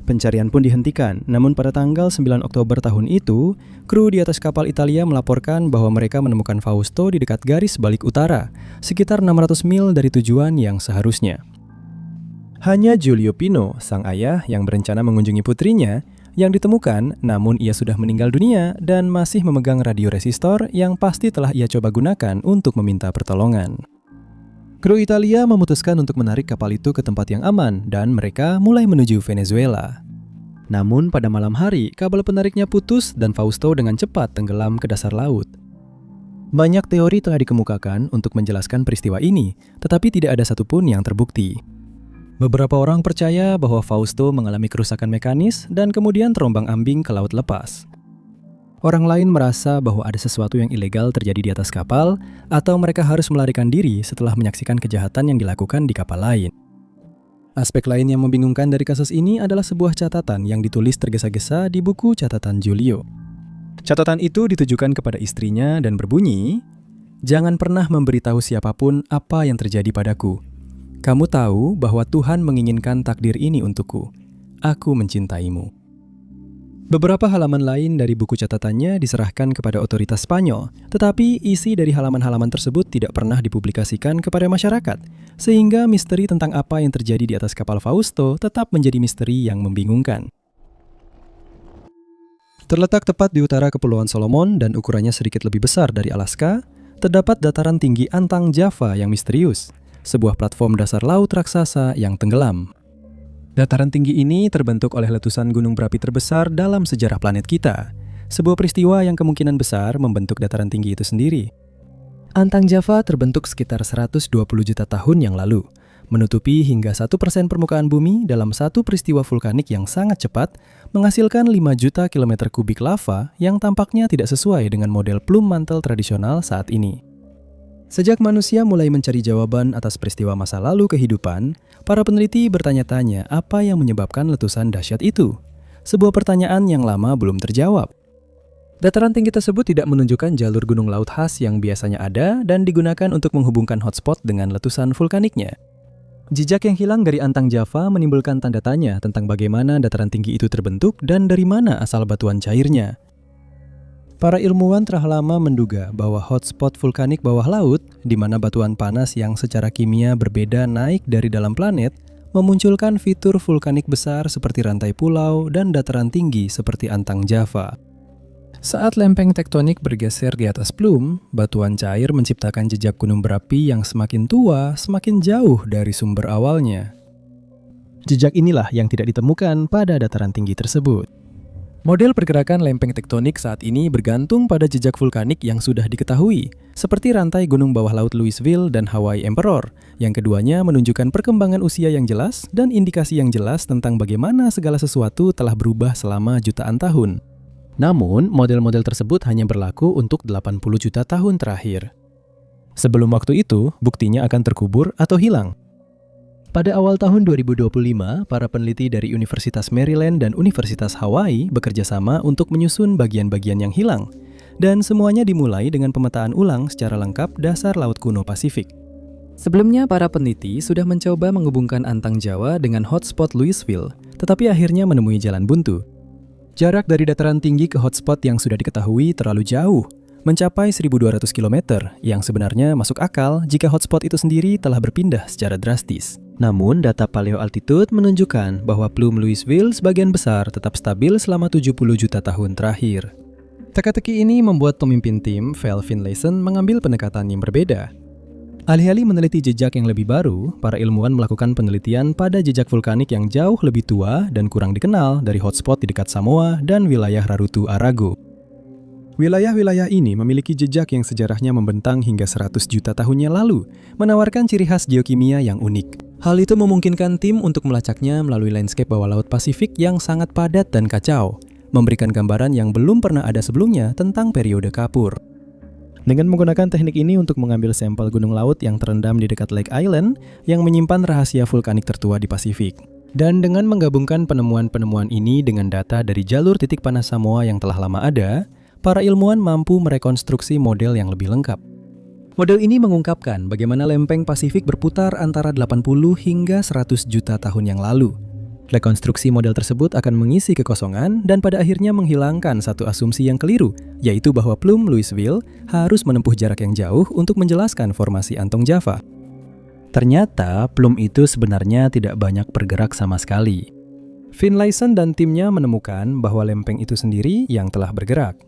Pencarian pun dihentikan, namun pada tanggal 9 Oktober tahun itu, kru di atas kapal Italia melaporkan bahwa mereka menemukan Fausto di dekat garis balik utara, sekitar 600 mil dari tujuan yang seharusnya. Hanya Giulio Pino, sang ayah yang berencana mengunjungi putrinya, yang ditemukan, namun ia sudah meninggal dunia dan masih memegang radio resistor yang pasti telah ia coba gunakan untuk meminta pertolongan. Kru Italia memutuskan untuk menarik kapal itu ke tempat yang aman dan mereka mulai menuju Venezuela. Namun pada malam hari, kabel penariknya putus dan Fausto dengan cepat tenggelam ke dasar laut. Banyak teori telah dikemukakan untuk menjelaskan peristiwa ini, tetapi tidak ada satupun yang terbukti. Beberapa orang percaya bahwa Fausto mengalami kerusakan mekanis dan kemudian terombang-ambing ke laut lepas. Orang lain merasa bahwa ada sesuatu yang ilegal terjadi di atas kapal, atau mereka harus melarikan diri setelah menyaksikan kejahatan yang dilakukan di kapal lain. Aspek lain yang membingungkan dari kasus ini adalah sebuah catatan yang ditulis tergesa-gesa di buku catatan Giulio. Catatan itu ditujukan kepada istrinya dan berbunyi, "Jangan pernah memberitahu siapapun apa yang terjadi padaku. Kamu tahu bahwa Tuhan menginginkan takdir ini untukku. Aku mencintaimu." Beberapa halaman lain dari buku catatannya diserahkan kepada otoritas Spanyol, tetapi isi dari halaman-halaman tersebut tidak pernah dipublikasikan kepada masyarakat, sehingga misteri tentang apa yang terjadi di atas kapal Fausto tetap menjadi misteri yang membingungkan. Terletak tepat di utara Kepulauan Solomon dan ukurannya sedikit lebih besar dari Alaska, terdapat dataran tinggi Antang Java yang misterius, sebuah platform dasar laut raksasa yang tenggelam. Dataran tinggi ini terbentuk oleh letusan gunung berapi terbesar dalam sejarah planet kita, sebuah peristiwa yang kemungkinan besar membentuk dataran tinggi itu sendiri. Antang Java terbentuk sekitar 120 juta tahun yang lalu, menutupi hingga 1% permukaan bumi dalam satu peristiwa vulkanik yang sangat cepat, menghasilkan 5 juta kilometer kubik lava yang tampaknya tidak sesuai dengan model plum mantle tradisional saat ini. Sejak manusia mulai mencari jawaban atas peristiwa masa lalu kehidupan, para peneliti bertanya-tanya apa yang menyebabkan letusan dahsyat itu. Sebuah pertanyaan yang lama belum terjawab. Dataran tinggi tersebut tidak menunjukkan jalur gunung laut khas yang biasanya ada dan digunakan untuk menghubungkan hotspot dengan letusan vulkaniknya. Jejak yang hilang dari Antang Java menimbulkan tanda tanya tentang bagaimana dataran tinggi itu terbentuk dan dari mana asal batuan cairnya. Para ilmuwan telah lama menduga bahwa hotspot vulkanik bawah laut, di mana batuan panas yang secara kimia berbeda naik dari dalam planet, memunculkan fitur vulkanik besar seperti rantai pulau dan dataran tinggi seperti Antang Java. Saat lempeng tektonik bergeser di atas plum, batuan cair menciptakan jejak gunung berapi yang semakin tua, semakin jauh dari sumber awalnya. Jejak inilah yang tidak ditemukan pada dataran tinggi tersebut. Model pergerakan lempeng tektonik saat ini bergantung pada jejak vulkanik yang sudah diketahui, seperti rantai gunung bawah laut Louisville dan Hawaii Emperor, yang keduanya menunjukkan perkembangan usia yang jelas dan indikasi yang jelas tentang bagaimana segala sesuatu telah berubah selama jutaan tahun. Namun, model-model tersebut hanya berlaku untuk 80 juta tahun terakhir. Sebelum waktu itu, buktinya akan terkubur atau hilang. Pada awal tahun 2025, para peneliti dari Universitas Maryland dan Universitas Hawaii bekerja sama untuk menyusun bagian-bagian yang hilang. Dan semuanya dimulai dengan pemetaan ulang secara lengkap dasar Laut Kuno Pasifik. Sebelumnya, para peneliti sudah mencoba menghubungkan Antang Jawa dengan hotspot Louisville, tetapi akhirnya menemui jalan buntu. Jarak dari dataran tinggi ke hotspot yang sudah diketahui terlalu jauh, mencapai 1.200 km, yang sebenarnya masuk akal jika hotspot itu sendiri telah berpindah secara drastis. Namun, data paleoaltitude menunjukkan bahwa Plume Louisville sebagian besar tetap stabil selama 70 juta tahun terakhir. Teka-teki ini membuat pemimpin tim, Val Finlayson, mengambil pendekatan yang berbeda. Alih-alih meneliti jejak yang lebih baru, para ilmuwan melakukan penelitian pada jejak vulkanik yang jauh lebih tua dan kurang dikenal dari hotspot di dekat Samoa dan wilayah Rarutu Arago. Wilayah-wilayah ini memiliki jejak yang sejarahnya membentang hingga 100 juta tahunnya lalu, menawarkan ciri khas geokimia yang unik. Hal itu memungkinkan tim untuk melacaknya melalui landscape bawah laut Pasifik yang sangat padat dan kacau, memberikan gambaran yang belum pernah ada sebelumnya tentang periode kapur. Dengan menggunakan teknik ini untuk mengambil sampel gunung laut yang terendam di dekat Lake Island yang menyimpan rahasia vulkanik tertua di Pasifik. Dan dengan menggabungkan penemuan-penemuan ini dengan data dari jalur titik panas Samoa yang telah lama ada, para ilmuwan mampu merekonstruksi model yang lebih lengkap. Model ini mengungkapkan bagaimana lempeng Pasifik berputar antara 80 hingga 100 juta tahun yang lalu. Rekonstruksi model tersebut akan mengisi kekosongan dan pada akhirnya menghilangkan satu asumsi yang keliru, yaitu bahwa Plume Louisville harus menempuh jarak yang jauh untuk menjelaskan formasi Antong Java. Ternyata, Plume itu sebenarnya tidak banyak bergerak sama sekali. Finlayson dan timnya menemukan bahwa lempeng itu sendiri yang telah bergerak.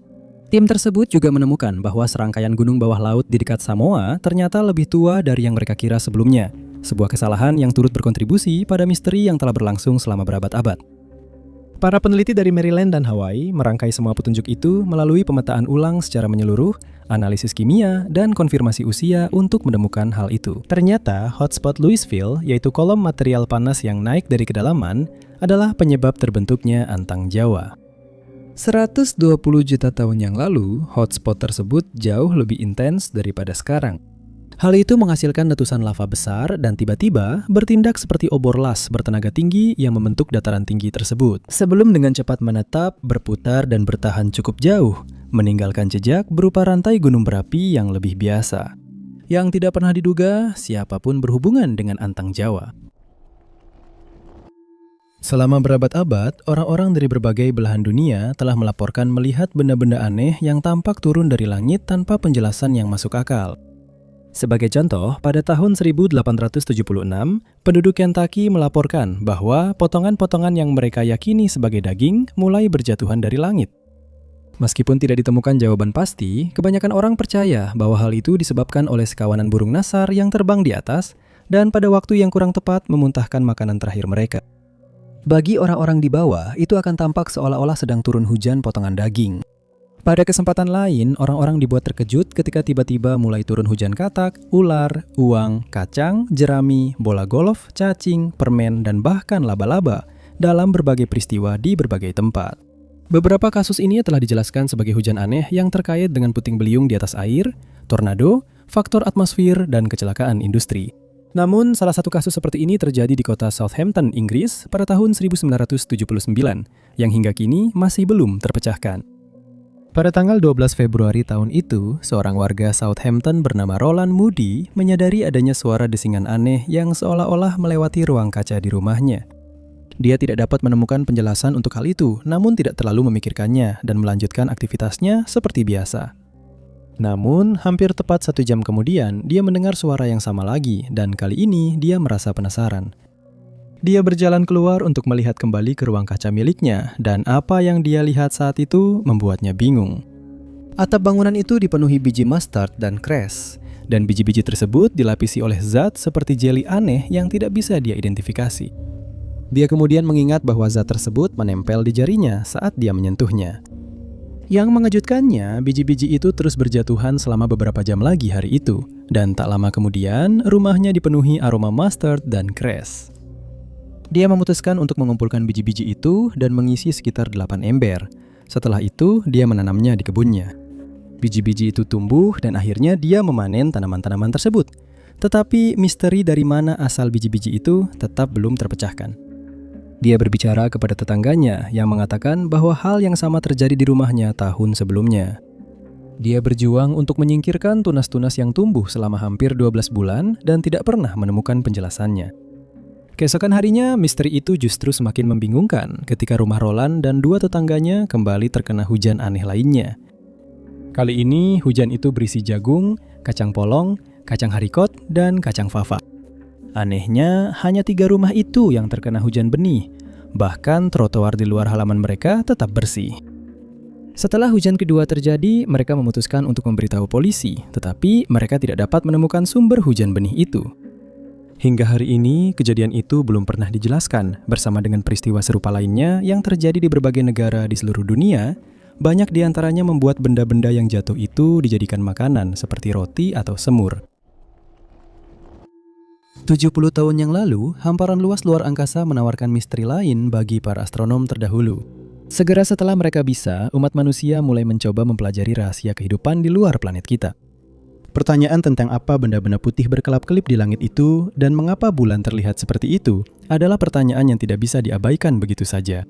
Tim tersebut juga menemukan bahwa serangkaian gunung bawah laut di dekat Samoa ternyata lebih tua dari yang mereka kira sebelumnya. Sebuah kesalahan yang turut berkontribusi pada misteri yang telah berlangsung selama berabad-abad. Para peneliti dari Maryland dan Hawaii merangkai semua petunjuk itu melalui pemetaan ulang secara menyeluruh, analisis kimia, dan konfirmasi usia untuk menemukan hal itu. Ternyata, hotspot Louisville, yaitu kolom material panas yang naik dari kedalaman, adalah penyebab terbentuknya Antang Jawa. 120 juta tahun yang lalu, hotspot tersebut jauh lebih intens daripada sekarang. Hal itu menghasilkan letusan lava besar dan tiba-tiba bertindak seperti obor las bertenaga tinggi yang membentuk dataran tinggi tersebut. Sebelum dengan cepat menetap, berputar dan bertahan cukup jauh, meninggalkan jejak berupa rantai gunung berapi yang lebih biasa. Yang tidak pernah diduga siapapun berhubungan dengan Antang Jawa. Selama berabad-abad, orang-orang dari berbagai belahan dunia telah melaporkan melihat benda-benda aneh yang tampak turun dari langit tanpa penjelasan yang masuk akal. Sebagai contoh, pada tahun 1876, penduduk Kentucky melaporkan bahwa potongan-potongan yang mereka yakini sebagai daging mulai berjatuhan dari langit. Meskipun tidak ditemukan jawaban pasti, kebanyakan orang percaya bahwa hal itu disebabkan oleh sekawanan burung nasar yang terbang di atas dan pada waktu yang kurang tepat memuntahkan makanan terakhir mereka. Bagi orang-orang di bawah, itu akan tampak seolah-olah sedang turun hujan potongan daging. Pada kesempatan lain, orang-orang dibuat terkejut ketika tiba-tiba mulai turun hujan katak, ular, uang, kacang, jerami, bola golf, cacing, permen, dan bahkan laba-laba dalam berbagai peristiwa di berbagai tempat. Beberapa kasus ini telah dijelaskan sebagai hujan aneh yang terkait dengan puting beliung di atas air, tornado, faktor atmosfer, dan kecelakaan industri. Namun, salah satu kasus seperti ini terjadi di kota Southampton, Inggris pada tahun 1979, yang hingga kini masih belum terpecahkan. Pada tanggal 12 Februari tahun itu, seorang warga Southampton bernama Roland Moody menyadari adanya suara desingan aneh yang seolah-olah melewati ruang kaca di rumahnya. Dia tidak dapat menemukan penjelasan untuk hal itu, namun tidak terlalu memikirkannya dan melanjutkan aktivitasnya seperti biasa. Namun, hampir tepat 1 jam kemudian, dia mendengar suara yang sama lagi, dan kali ini dia merasa penasaran. Dia berjalan keluar untuk melihat kembali ke ruang kaca miliknya, dan apa yang dia lihat saat itu membuatnya bingung. Atap bangunan itu dipenuhi biji mustard dan cress, dan biji-biji tersebut dilapisi oleh zat seperti jeli aneh yang tidak bisa dia identifikasi. Dia kemudian mengingat bahwa zat tersebut menempel di jarinya saat dia menyentuhnya. Yang mengejutkannya, biji-biji itu terus berjatuhan selama beberapa jam lagi hari itu, dan tak lama kemudian rumahnya dipenuhi aroma mustard dan cress. Dia memutuskan untuk mengumpulkan biji-biji itu dan mengisi sekitar 8 ember. Setelah itu, dia menanamnya di kebunnya. Biji-biji itu tumbuh dan akhirnya dia memanen tanaman-tanaman tersebut. Tetapi misteri dari mana asal biji-biji itu tetap belum terpecahkan. Dia berbicara kepada tetangganya yang mengatakan bahwa hal yang sama terjadi di rumahnya tahun sebelumnya. Dia berjuang untuk menyingkirkan tunas-tunas yang tumbuh selama hampir 12 bulan dan tidak pernah menemukan penjelasannya. Keesokan harinya, misteri itu justru semakin membingungkan ketika rumah Roland dan dua tetangganya kembali terkena hujan aneh lainnya. Kali ini, hujan itu berisi jagung, kacang polong, kacang haricot, dan kacang fava. Anehnya, hanya 3 rumah itu yang terkena hujan benih. Bahkan trotoar di luar halaman mereka tetap bersih. Setelah hujan kedua terjadi, mereka memutuskan untuk memberitahu polisi, tetapi mereka tidak dapat menemukan sumber hujan benih itu. Hingga hari ini, kejadian itu belum pernah dijelaskan. Bersama dengan peristiwa serupa lainnya yang terjadi di berbagai negara di seluruh dunia, banyak di antaranya membuat benda-benda yang jatuh itu dijadikan makanan seperti roti atau semur. 70 tahun yang lalu, hamparan luas luar angkasa menawarkan misteri lain bagi para astronom terdahulu. Segera setelah mereka bisa, umat manusia mulai mencoba mempelajari rahasia kehidupan di luar planet kita. Pertanyaan tentang apa benda-benda putih berkelap-kelip di langit itu dan mengapa bulan terlihat seperti itu adalah pertanyaan yang tidak bisa diabaikan begitu saja.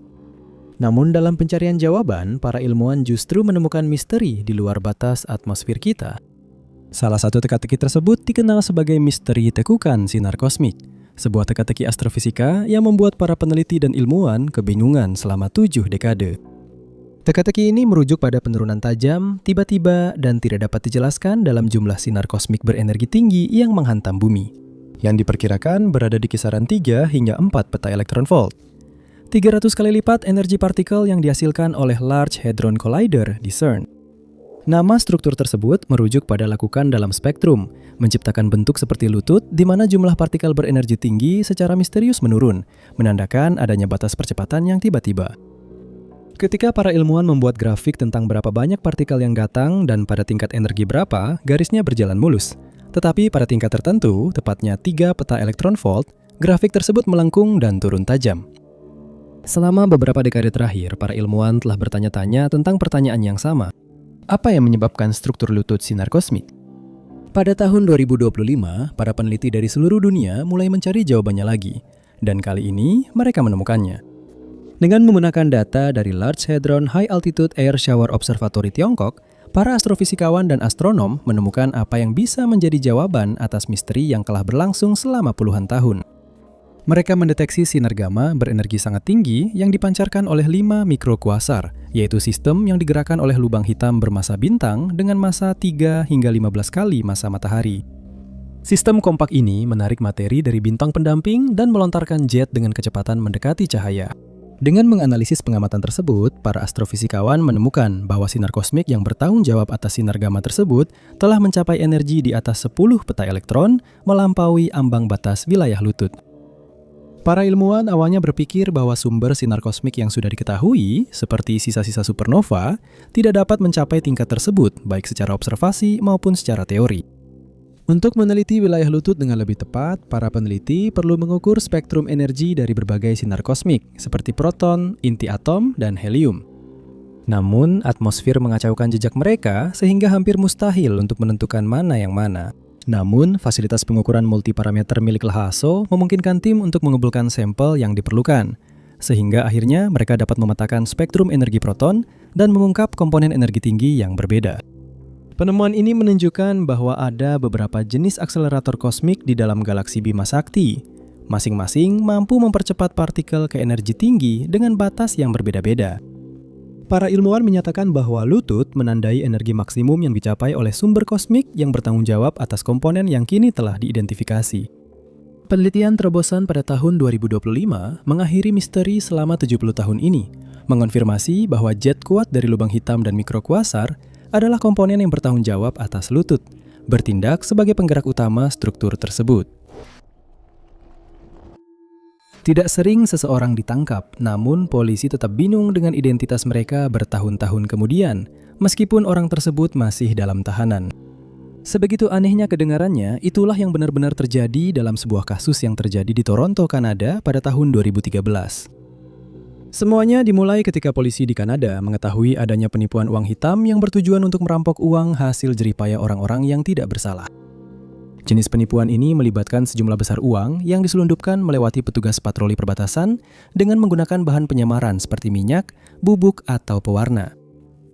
Namun dalam pencarian jawaban, para ilmuwan justru menemukan misteri di luar batas atmosfer kita. Salah satu teka-teki tersebut dikenal sebagai misteri tekukan sinar kosmik, sebuah teka-teki astrofisika yang membuat para peneliti dan ilmuwan kebingungan selama 7 dekade. Teka-teki ini merujuk pada penurunan tajam, tiba-tiba, dan tidak dapat dijelaskan dalam jumlah sinar kosmik berenergi tinggi yang menghantam bumi, yang diperkirakan berada di kisaran 3 hingga 4 peta elektron volt. 300 kali lipat energi partikel yang dihasilkan oleh Large Hadron Collider di CERN. Nama struktur tersebut merujuk pada lakukan dalam spektrum, menciptakan bentuk seperti lutut di mana jumlah partikel berenergi tinggi secara misterius menurun, menandakan adanya batas percepatan yang tiba-tiba. Ketika para ilmuwan membuat grafik tentang berapa banyak partikel yang datang dan pada tingkat energi berapa, garisnya berjalan mulus. Tetapi pada tingkat tertentu, tepatnya 3 peta elektron volt, grafik tersebut melengkung dan turun tajam. Selama beberapa dekade terakhir, para ilmuwan telah bertanya-tanya tentang pertanyaan yang sama. Apa yang menyebabkan struktur lutut sinar kosmik? Pada tahun 2025, para peneliti dari seluruh dunia mulai mencari jawabannya lagi. Dan kali ini, mereka menemukannya. Dengan menggunakan data dari Large Hadron High Altitude Air Shower Observatory Tiongkok, para astrofisikawan dan astronom menemukan apa yang bisa menjadi jawaban atas misteri yang telah berlangsung selama puluhan tahun. Mereka mendeteksi sinar gamma berenergi sangat tinggi yang dipancarkan oleh 5 mikrokuasar, yaitu sistem yang digerakkan oleh lubang hitam bermassa bintang dengan massa 3 hingga 15 kali massa matahari. Sistem kompak ini menarik materi dari bintang pendamping dan melontarkan jet dengan kecepatan mendekati cahaya. Dengan menganalisis pengamatan tersebut, para astrofisikawan menemukan bahwa sinar kosmik yang bertanggung jawab atas sinar gamma tersebut telah mencapai energi di atas 10 peta elektron, melampaui ambang batas wilayah lutut. Para ilmuwan awalnya berpikir bahwa sumber sinar kosmik yang sudah diketahui, seperti sisa-sisa supernova, tidak dapat mencapai tingkat tersebut, baik secara observasi maupun secara teori. Untuk meneliti wilayah lutut dengan lebih tepat, para peneliti perlu mengukur spektrum energi dari berbagai sinar kosmik, seperti proton, inti atom, dan helium. Namun, atmosfer mengacaukan jejak mereka sehingga hampir mustahil untuk menentukan mana yang mana. Namun, fasilitas pengukuran multiparameter milik LHASO memungkinkan tim untuk mengumpulkan sampel yang diperlukan, sehingga akhirnya mereka dapat memetakan spektrum energi proton dan mengungkap komponen energi tinggi yang berbeda. Penemuan ini menunjukkan bahwa ada beberapa jenis akselerator kosmik di dalam galaksi Bima Sakti. Masing-masing mampu mempercepat partikel ke energi tinggi dengan batas yang berbeda-beda. Para ilmuwan menyatakan bahwa lutut menandai energi maksimum yang dicapai oleh sumber kosmik yang bertanggung jawab atas komponen yang kini telah diidentifikasi. Penelitian terobosan pada tahun 2025 mengakhiri misteri selama 70 tahun ini, mengonfirmasi bahwa jet kuat dari lubang hitam dan mikrokuasar adalah komponen yang bertanggung jawab atas lutut, bertindak sebagai penggerak utama struktur tersebut. Tidak sering seseorang ditangkap, namun polisi tetap bingung dengan identitas mereka bertahun-tahun kemudian, meskipun orang tersebut masih dalam tahanan. Sebegitu anehnya kedengarannya, itulah yang benar-benar terjadi dalam sebuah kasus yang terjadi di Toronto, Kanada pada tahun 2013. Semuanya dimulai ketika polisi di Kanada mengetahui adanya penipuan uang hitam yang bertujuan untuk merampok uang hasil jeripaya orang-orang yang tidak bersalah. Jenis penipuan ini melibatkan sejumlah besar uang yang diselundupkan melewati petugas patroli perbatasan dengan menggunakan bahan penyamaran seperti minyak, bubuk, atau pewarna.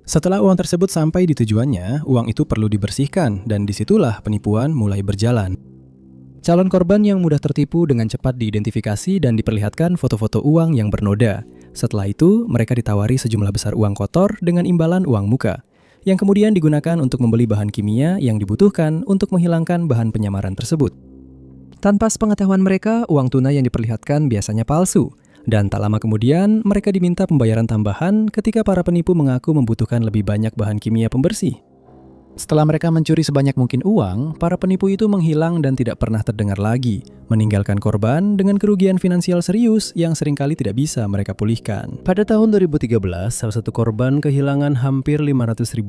Setelah uang tersebut sampai di tujuannya, uang itu perlu dibersihkan dan disitulah penipuan mulai berjalan. Calon korban yang mudah tertipu dengan cepat diidentifikasi dan diperlihatkan foto-foto uang yang bernoda. Setelah itu, mereka ditawari sejumlah besar uang kotor dengan imbalan uang muka, yang kemudian digunakan untuk membeli bahan kimia yang dibutuhkan untuk menghilangkan bahan penyamaran tersebut. Tanpa sepengetahuan mereka, uang tunai yang diperlihatkan biasanya palsu, dan tak lama kemudian mereka diminta pembayaran tambahan ketika para penipu mengaku membutuhkan lebih banyak bahan kimia pembersih. Setelah mereka mencuri sebanyak mungkin uang, para penipu itu menghilang dan tidak pernah terdengar lagi, meninggalkan korban dengan kerugian finansial serius yang seringkali tidak bisa mereka pulihkan. Pada tahun 2013, salah satu korban kehilangan hampir $500.000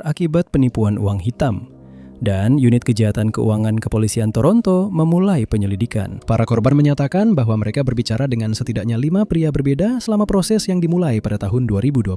akibat penipuan uang hitam. Dan unit kejahatan keuangan kepolisian Toronto memulai penyelidikan. Para korban menyatakan bahwa mereka berbicara dengan setidaknya 5 pria berbeda selama proses yang dimulai pada tahun 2012.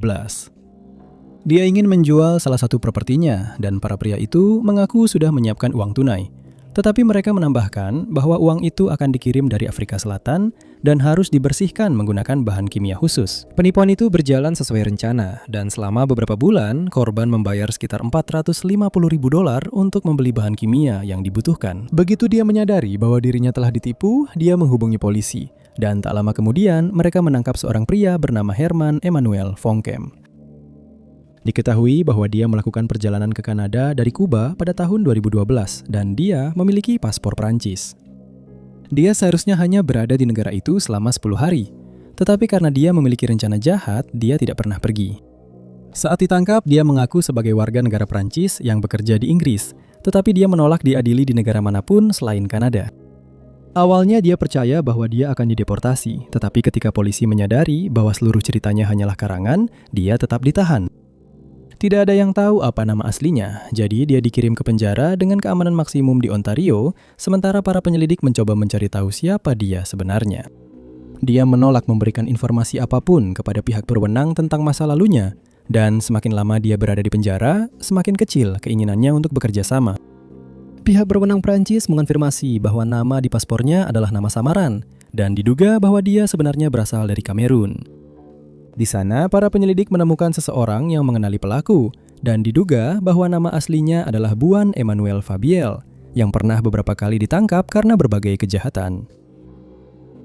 Dia ingin menjual salah satu propertinya, dan para pria itu mengaku sudah menyiapkan uang tunai. Tetapi mereka menambahkan bahwa uang itu akan dikirim dari Afrika Selatan dan harus dibersihkan menggunakan bahan kimia khusus. Penipuan itu berjalan sesuai rencana, dan selama beberapa bulan, korban membayar sekitar $450.000 untuk membeli bahan kimia yang dibutuhkan. Begitu dia menyadari bahwa dirinya telah ditipu, dia menghubungi polisi. Dan tak lama kemudian, mereka menangkap seorang pria bernama Herman Emmanuel Vonkem. Diketahui bahwa dia melakukan perjalanan ke Kanada dari Kuba pada tahun 2012 dan dia memiliki paspor Prancis. Dia seharusnya hanya berada di negara itu selama 10 hari, tetapi karena dia memiliki rencana jahat, dia tidak pernah pergi. Saat ditangkap, dia mengaku sebagai warga negara Prancis yang bekerja di Inggris, tetapi dia menolak diadili di negara manapun selain Kanada. Awalnya dia percaya bahwa dia akan dideportasi, tetapi ketika polisi menyadari bahwa seluruh ceritanya hanyalah karangan, dia tetap ditahan. Tidak ada yang tahu apa nama aslinya, jadi dia dikirim ke penjara dengan keamanan maksimum di Ontario, sementara para penyelidik mencoba mencari tahu siapa dia sebenarnya. Dia menolak memberikan informasi apapun kepada pihak berwenang tentang masa lalunya, dan semakin lama dia berada di penjara, semakin kecil keinginannya untuk bekerja sama. Pihak berwenang Prancis mengonfirmasi bahwa nama di paspornya adalah nama samaran, dan diduga bahwa dia sebenarnya berasal dari Kamerun. Di sana, para penyelidik menemukan seseorang yang mengenali pelaku, dan diduga bahwa nama aslinya adalah Buan Emmanuel Fabiel, yang pernah beberapa kali ditangkap karena berbagai kejahatan.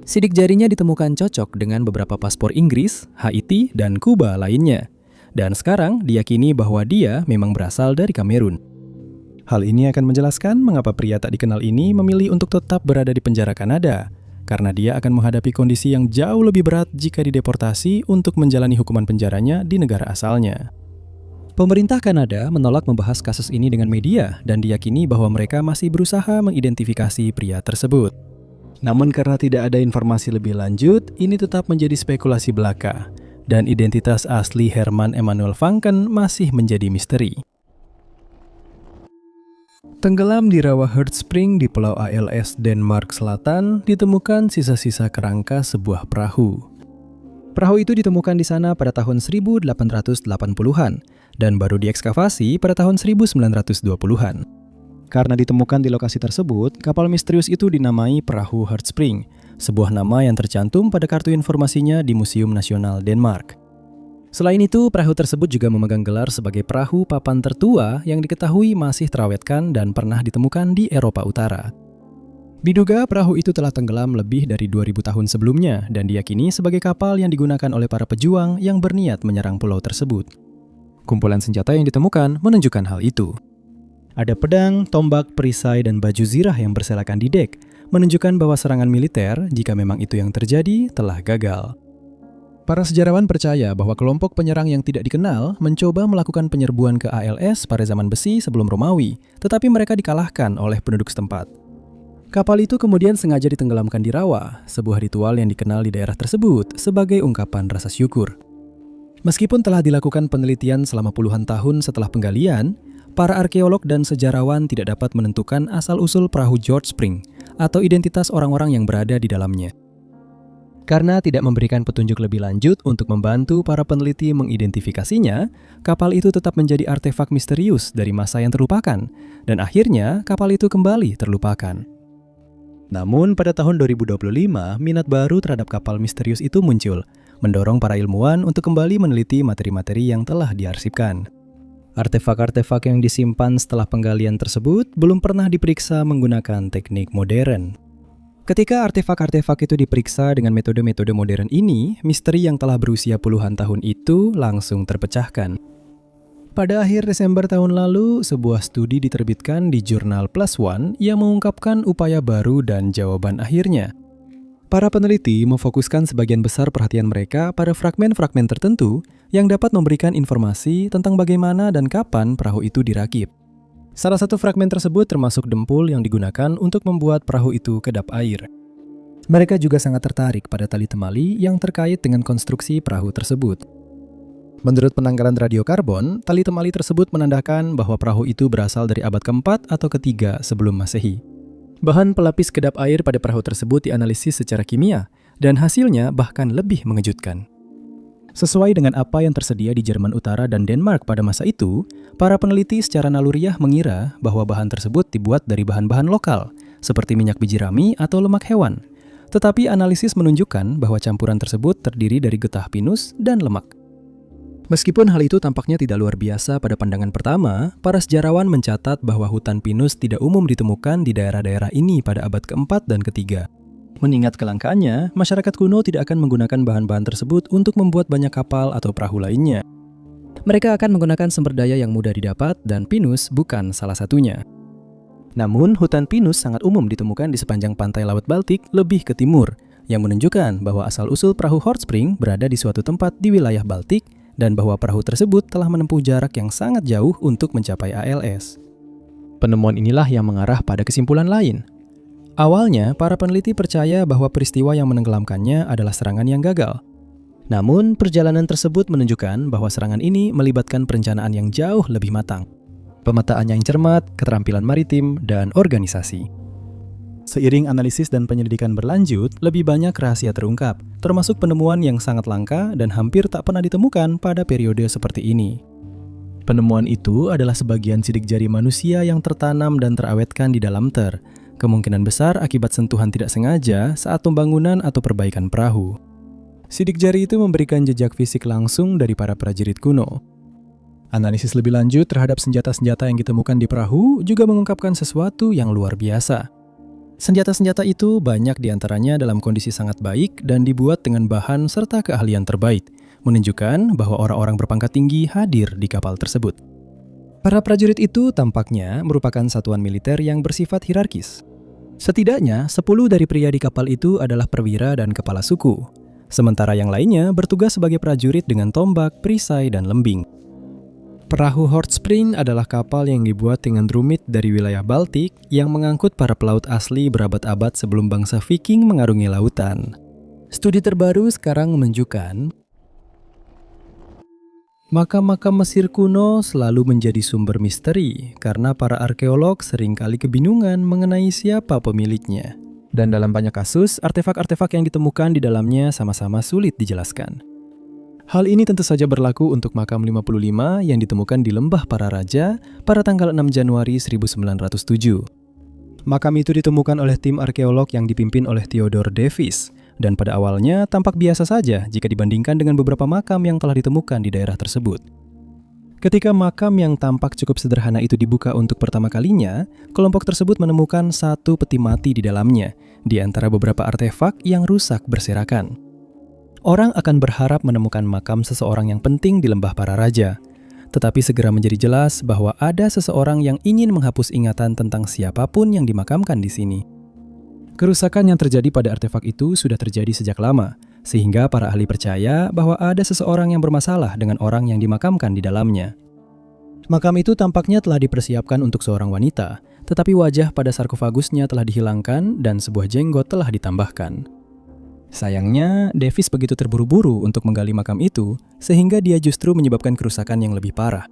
Sidik jarinya ditemukan cocok dengan beberapa paspor Inggris, Haiti, dan Kuba lainnya. Dan sekarang diyakini bahwa dia memang berasal dari Kamerun. Hal ini akan menjelaskan mengapa pria tak dikenal ini memilih untuk tetap berada di penjara Kanada, karena dia akan menghadapi kondisi yang jauh lebih berat jika dideportasi untuk menjalani hukuman penjaranya di negara asalnya. Pemerintah Kanada menolak membahas kasus ini dengan media dan diyakini bahwa mereka masih berusaha mengidentifikasi pria tersebut. Namun karena tidak ada informasi lebih lanjut, ini tetap menjadi spekulasi belaka, dan identitas asli Herman Emmanuel Vonkem masih menjadi misteri. Tenggelam di rawa Hertspring di Pulau ALS, Denmark Selatan, ditemukan sisa-sisa kerangka sebuah perahu. Perahu itu ditemukan di sana pada tahun 1880-an dan baru diekskavasi pada tahun 1920-an. Karena ditemukan di lokasi tersebut, kapal misterius itu dinamai Perahu Hertspring, sebuah nama yang tercantum pada kartu informasinya di Museum Nasional Denmark. Selain itu, perahu tersebut juga memegang gelar sebagai perahu papan tertua yang diketahui masih terawetkan dan pernah ditemukan di Eropa Utara. Diduga perahu itu telah tenggelam lebih dari 2000 tahun sebelumnya dan diyakini sebagai kapal yang digunakan oleh para pejuang yang berniat menyerang pulau tersebut. Kumpulan senjata yang ditemukan menunjukkan hal itu. Ada pedang, tombak, perisai, dan baju zirah yang berserakan di dek, menunjukkan bahwa serangan militer, jika memang itu yang terjadi, telah gagal. Para sejarawan percaya bahwa kelompok penyerang yang tidak dikenal mencoba melakukan penyerbuan ke ALS pada zaman besi sebelum Romawi, tetapi mereka dikalahkan oleh penduduk setempat. Kapal itu kemudian sengaja ditenggelamkan di rawa, sebuah ritual yang dikenal di daerah tersebut sebagai ungkapan rasa syukur. Meskipun telah dilakukan penelitian selama puluhan tahun setelah penggalian, para arkeolog dan sejarawan tidak dapat menentukan asal-usul perahu George Spring atau identitas orang-orang yang berada di dalamnya. Karena tidak memberikan petunjuk lebih lanjut untuk membantu para peneliti mengidentifikasinya, kapal itu tetap menjadi artefak misterius dari masa yang terlupakan, dan akhirnya kapal itu kembali terlupakan. Namun pada tahun 2025, minat baru terhadap kapal misterius itu muncul, mendorong para ilmuwan untuk kembali meneliti materi-materi yang telah diarsipkan. Artefak-artefak yang disimpan setelah penggalian tersebut belum pernah diperiksa menggunakan teknik modern. Ketika artefak-artefak itu diperiksa dengan metode-metode modern ini, misteri yang telah berusia puluhan tahun itu langsung terpecahkan. Pada akhir Desember tahun lalu, sebuah studi diterbitkan di jurnal PLOS ONE yang mengungkapkan upaya baru dan jawaban akhirnya. Para peneliti memfokuskan sebagian besar perhatian mereka pada fragmen-fragmen tertentu yang dapat memberikan informasi tentang bagaimana dan kapan perahu itu dirakit. Salah satu fragmen tersebut termasuk dempul yang digunakan untuk membuat perahu itu kedap air. Mereka juga sangat tertarik pada tali temali yang terkait dengan konstruksi perahu tersebut. Menurut penanggalan radiokarbon, tali temali tersebut menandakan bahwa perahu itu berasal dari abad ke-4 atau ke-3 sebelum Masehi. Bahan pelapis kedap air pada perahu tersebut dianalisis secara kimia, dan hasilnya bahkan lebih mengejutkan. Sesuai dengan apa yang tersedia di Jerman Utara dan Denmark pada masa itu, para peneliti secara naluriah mengira bahwa bahan tersebut dibuat dari bahan-bahan lokal, seperti minyak biji rami atau lemak hewan. Tetapi analisis menunjukkan bahwa campuran tersebut terdiri dari getah pinus dan lemak. Meskipun hal itu tampaknya tidak luar biasa pada pandangan pertama, para sejarawan mencatat bahwa hutan pinus tidak umum ditemukan di daerah-daerah ini pada abad ke-4 dan ke-3. Mengingat kelangkaannya, masyarakat kuno tidak akan menggunakan bahan-bahan tersebut untuk membuat banyak kapal atau perahu lainnya. Mereka akan menggunakan sumber daya yang mudah didapat dan pinus bukan salah satunya. Namun, hutan pinus sangat umum ditemukan di sepanjang pantai Laut Baltik lebih ke timur, yang menunjukkan bahwa asal-usul perahu Hortspring berada di suatu tempat di wilayah Baltik dan bahwa perahu tersebut telah menempuh jarak yang sangat jauh untuk mencapai ALS. Penemuan inilah yang mengarah pada kesimpulan lain. Awalnya, para peneliti percaya bahwa peristiwa yang menenggelamkannya adalah serangan yang gagal. Namun, perjalanan tersebut menunjukkan bahwa serangan ini melibatkan perencanaan yang jauh lebih matang, pemetaan yang cermat, keterampilan maritim, dan organisasi. Seiring analisis dan penyelidikan berlanjut, lebih banyak rahasia terungkap, termasuk penemuan yang sangat langka dan hampir tak pernah ditemukan pada periode seperti ini. Penemuan itu adalah sebagian sidik jari manusia yang tertanam dan terawetkan di dalam kemungkinan besar akibat sentuhan tidak sengaja saat pembangunan atau perbaikan perahu. Sidik jari itu memberikan jejak fisik langsung dari para prajurit kuno. Analisis lebih lanjut terhadap senjata-senjata yang ditemukan di perahu juga mengungkapkan sesuatu yang luar biasa. Senjata-senjata itu banyak diantaranya dalam kondisi sangat baik dan dibuat dengan bahan serta keahlian terbaik, menunjukkan bahwa orang-orang berpangkat tinggi hadir di kapal tersebut. Para prajurit itu tampaknya merupakan satuan militer yang bersifat hierarkis. Setidaknya 10 dari pria di kapal itu adalah perwira dan kepala suku, sementara yang lainnya bertugas sebagai prajurit dengan tombak, perisai, dan lembing. Perahu Hortspring adalah kapal yang dibuat dengan rumit dari wilayah Baltik yang mengangkut para pelaut asli berabad-abad sebelum bangsa Viking mengarungi lautan. Studi terbaru sekarang menunjukkan makam-makam Mesir kuno selalu menjadi sumber misteri karena para arkeolog seringkali kebingungan mengenai siapa pemiliknya. Dan dalam banyak kasus, artefak-artefak yang ditemukan di dalamnya sama-sama sulit dijelaskan. Hal ini tentu saja berlaku untuk makam 55 yang ditemukan di Lembah Para Raja pada tanggal 6 Januari 1907. Makam itu ditemukan oleh tim arkeolog yang dipimpin oleh Theodore Davis, dan pada awalnya tampak biasa saja jika dibandingkan dengan beberapa makam yang telah ditemukan di daerah tersebut. Ketika makam yang tampak cukup sederhana itu dibuka untuk pertama kalinya, kelompok tersebut menemukan satu peti mati di dalamnya, di antara beberapa artefak yang rusak berserakan. Orang akan berharap menemukan makam seseorang yang penting di Lembah Para Raja, tetapi segera menjadi jelas bahwa ada seseorang yang ingin menghapus ingatan tentang siapapun yang dimakamkan di sini. Kerusakan yang terjadi pada artefak itu sudah terjadi sejak lama, sehingga para ahli percaya bahwa ada seseorang yang bermasalah dengan orang yang dimakamkan di dalamnya. Makam itu tampaknya telah dipersiapkan untuk seorang wanita, tetapi wajah pada sarkofagusnya telah dihilangkan dan sebuah jenggot telah ditambahkan. Sayangnya, Davis begitu terburu-buru untuk menggali makam itu, sehingga dia justru menyebabkan kerusakan yang lebih parah.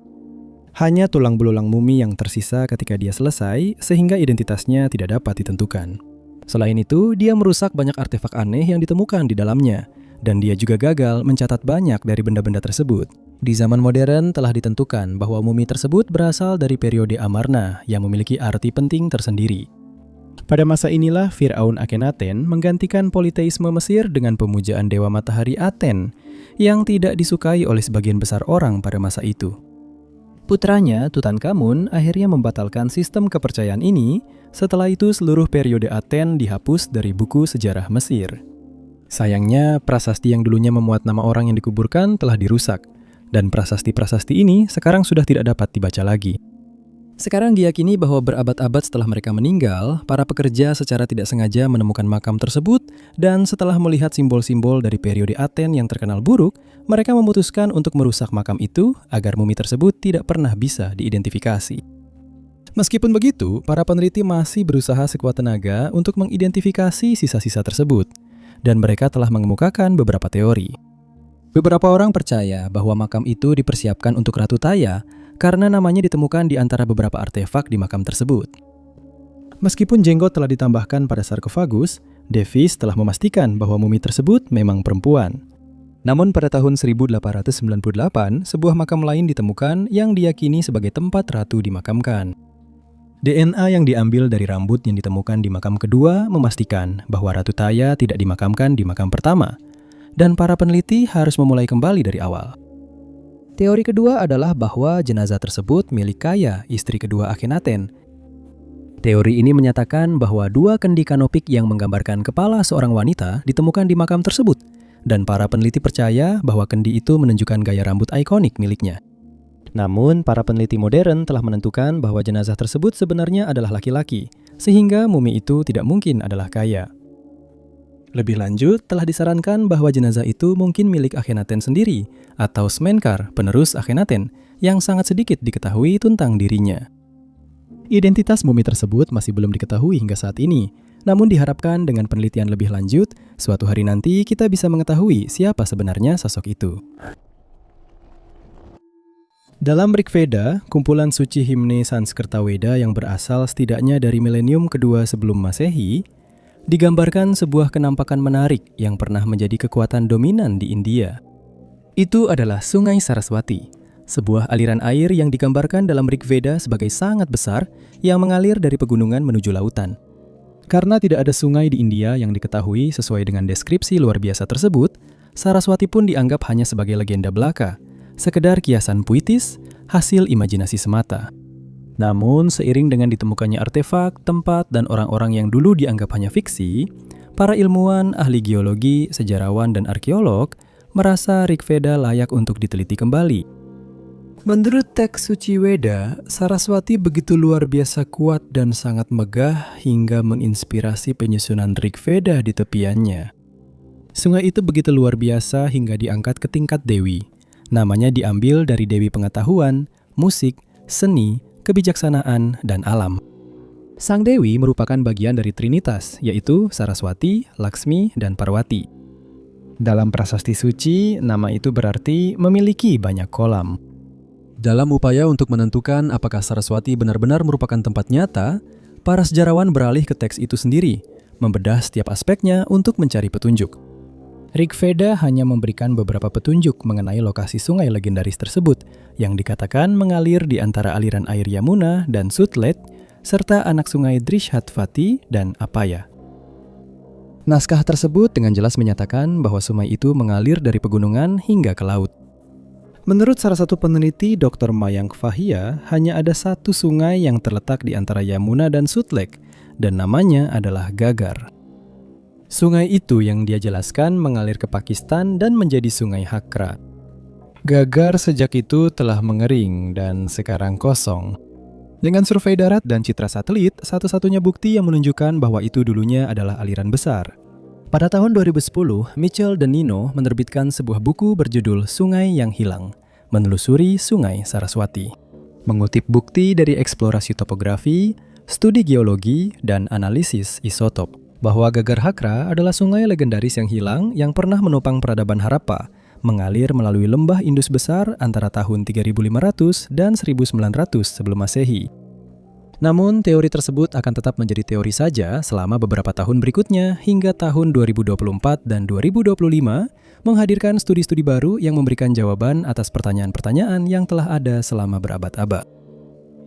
Hanya tulang belulang mumi yang tersisa ketika dia selesai, sehingga identitasnya tidak dapat ditentukan. Selain itu, dia merusak banyak artefak aneh yang ditemukan di dalamnya, dan dia juga gagal mencatat banyak dari benda-benda tersebut. Di zaman modern telah ditentukan bahwa mumi tersebut berasal dari periode Amarna yang memiliki arti penting tersendiri. Pada masa inilah Firaun Akhenaten menggantikan politeisme Mesir dengan pemujaan dewa matahari Aten yang tidak disukai oleh sebagian besar orang pada masa itu. Putranya, Tutankhamun, akhirnya membatalkan sistem kepercayaan ini. Setelah itu seluruh periode Aten dihapus dari buku sejarah Mesir. Sayangnya, prasasti yang dulunya memuat nama orang yang dikuburkan telah dirusak, dan prasasti-prasasti ini sekarang sudah tidak dapat dibaca lagi. Sekarang diyakini bahwa berabad-abad setelah mereka meninggal, para pekerja secara tidak sengaja menemukan makam tersebut, dan setelah melihat simbol-simbol dari periode Aten yang terkenal buruk, mereka memutuskan untuk merusak makam itu agar mumi tersebut tidak pernah bisa diidentifikasi. Meskipun begitu, para peneliti masih berusaha sekuat tenaga untuk mengidentifikasi sisa-sisa tersebut, dan mereka telah mengemukakan beberapa teori. Beberapa orang percaya bahwa makam itu dipersiapkan untuk Ratu Taya karena namanya ditemukan di antara beberapa artefak di makam tersebut. Meskipun jenggot telah ditambahkan pada sarkofagus, Davis telah memastikan bahwa mumi tersebut memang perempuan. Namun pada tahun 1898, sebuah makam lain ditemukan yang diyakini sebagai tempat ratu dimakamkan. DNA yang diambil dari rambut yang ditemukan di makam kedua memastikan bahwa Ratu Taya tidak dimakamkan di makam pertama, dan para peneliti harus memulai kembali dari awal. Teori kedua adalah bahwa jenazah tersebut milik Kaya, istri kedua Akhenaten. Teori ini menyatakan bahwa dua kendi kanopik yang menggambarkan kepala seorang wanita ditemukan di makam tersebut, dan para peneliti percaya bahwa kendi itu menunjukkan gaya rambut ikonik miliknya. Namun, para peneliti modern telah menentukan bahwa jenazah tersebut sebenarnya adalah laki-laki, sehingga mumi itu tidak mungkin adalah Kaya. Lebih lanjut, telah disarankan bahwa jenazah itu mungkin milik Akhenaten sendiri, atau Smenkar, penerus Akhenaten, yang sangat sedikit diketahui tentang dirinya. Identitas mumi tersebut masih belum diketahui hingga saat ini, namun diharapkan dengan penelitian lebih lanjut, suatu hari nanti kita bisa mengetahui siapa sebenarnya sosok itu. Dalam Rig Veda, kumpulan suci himne Sanskerta Weda yang berasal setidaknya dari milenium kedua sebelum Masehi, digambarkan sebuah kenampakan menarik yang pernah menjadi kekuatan dominan di India. Itu adalah Sungai Saraswati, sebuah aliran air yang digambarkan dalam Rig Veda sebagai sangat besar yang mengalir dari pegunungan menuju lautan. Karena tidak ada sungai di India yang diketahui sesuai dengan deskripsi luar biasa tersebut, Saraswati pun dianggap hanya sebagai legenda belaka, sekedar kiasan puitis, hasil imajinasi semata. Namun, seiring dengan ditemukannya artefak, tempat, dan orang-orang yang dulu dianggap hanya fiksi, para ilmuwan, ahli geologi, sejarawan, dan arkeolog merasa Rig Veda layak untuk diteliti kembali. Menurut teks suci Weda, Saraswati begitu luar biasa kuat dan sangat megah hingga menginspirasi penyusunan Rig Veda di tepiannya. Sungai itu begitu luar biasa hingga diangkat ke tingkat dewi. Namanya diambil dari dewi pengetahuan, musik, seni, kebijaksanaan, dan alam. Sang dewi merupakan bagian dari Trinitas, yaitu Saraswati, Laksmi, dan Parwati. Dalam prasasti suci, nama itu berarti memiliki banyak kolam. Dalam upaya untuk menentukan apakah Saraswati benar-benar merupakan tempat nyata, para sejarawan beralih ke teks itu sendiri, membedah setiap aspeknya untuk mencari petunjuk. Rig Veda hanya memberikan beberapa petunjuk mengenai lokasi sungai legendaris tersebut yang dikatakan mengalir di antara aliran air Yamuna dan Sutlej, serta anak sungai Drishadvati dan Apaya. Naskah tersebut dengan jelas menyatakan bahwa sungai itu mengalir dari pegunungan hingga ke laut. Menurut salah satu peneliti, Dr. Mayank Vahia, hanya ada satu sungai yang terletak di antara Yamuna dan Sutlej, dan namanya adalah Gagar. Sungai itu yang dia jelaskan mengalir ke Pakistan dan menjadi sungai Hakra. Gagar sejak itu telah mengering dan sekarang kosong. Dengan survei darat dan citra satelit, satu-satunya bukti yang menunjukkan bahwa itu dulunya adalah aliran besar. Pada tahun 2010, Mitchell dan Nino menerbitkan sebuah buku berjudul Sungai yang Hilang, Menelusuri Sungai Saraswati. Mengutip bukti dari eksplorasi topografi, studi geologi, dan analisis isotop, bahwa Gagar Hakra adalah sungai legendaris yang hilang yang pernah menopang peradaban Harappa, mengalir melalui lembah Indus besar antara tahun 3500 dan 1900 sebelum Masehi. Namun, teori tersebut akan tetap menjadi teori saja selama beberapa tahun berikutnya hingga tahun 2024 dan 2025 menghadirkan studi-studi baru yang memberikan jawaban atas pertanyaan-pertanyaan yang telah ada selama berabad-abad.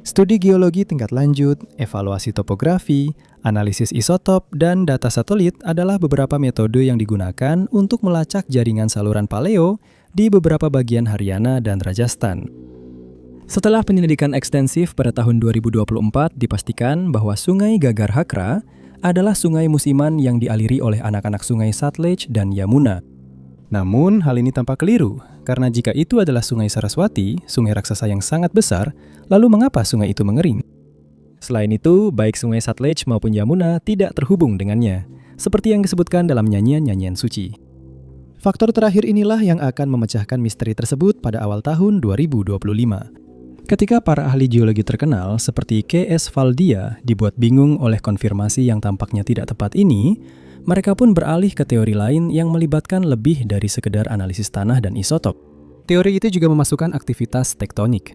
Studi geologi tingkat lanjut, evaluasi topografi, analisis isotop, dan data satelit adalah beberapa metode yang digunakan untuk melacak jaringan saluran paleo di beberapa bagian Haryana dan Rajasthan. Setelah penyelidikan ekstensif pada tahun 2024, dipastikan bahwa Sungai Gagar Hakra adalah sungai musiman yang dialiri oleh anak-anak sungai Sutlej dan Yamuna. Namun, hal ini tampak keliru, karena jika itu adalah Sungai Saraswati, sungai raksasa yang sangat besar, lalu mengapa sungai itu mengering? Selain itu, baik Sungai Sutlej maupun Yamuna tidak terhubung dengannya, seperti yang disebutkan dalam nyanyian-nyanyian suci. Faktor terakhir inilah yang akan memecahkan misteri tersebut pada awal tahun 2025. Ketika para ahli geologi terkenal seperti K.S. Valdia dibuat bingung oleh konfirmasi yang tampaknya tidak tepat ini, mereka pun beralih ke teori lain yang melibatkan lebih dari sekedar analisis tanah dan isotop. Teori itu juga memasukkan aktivitas tektonik.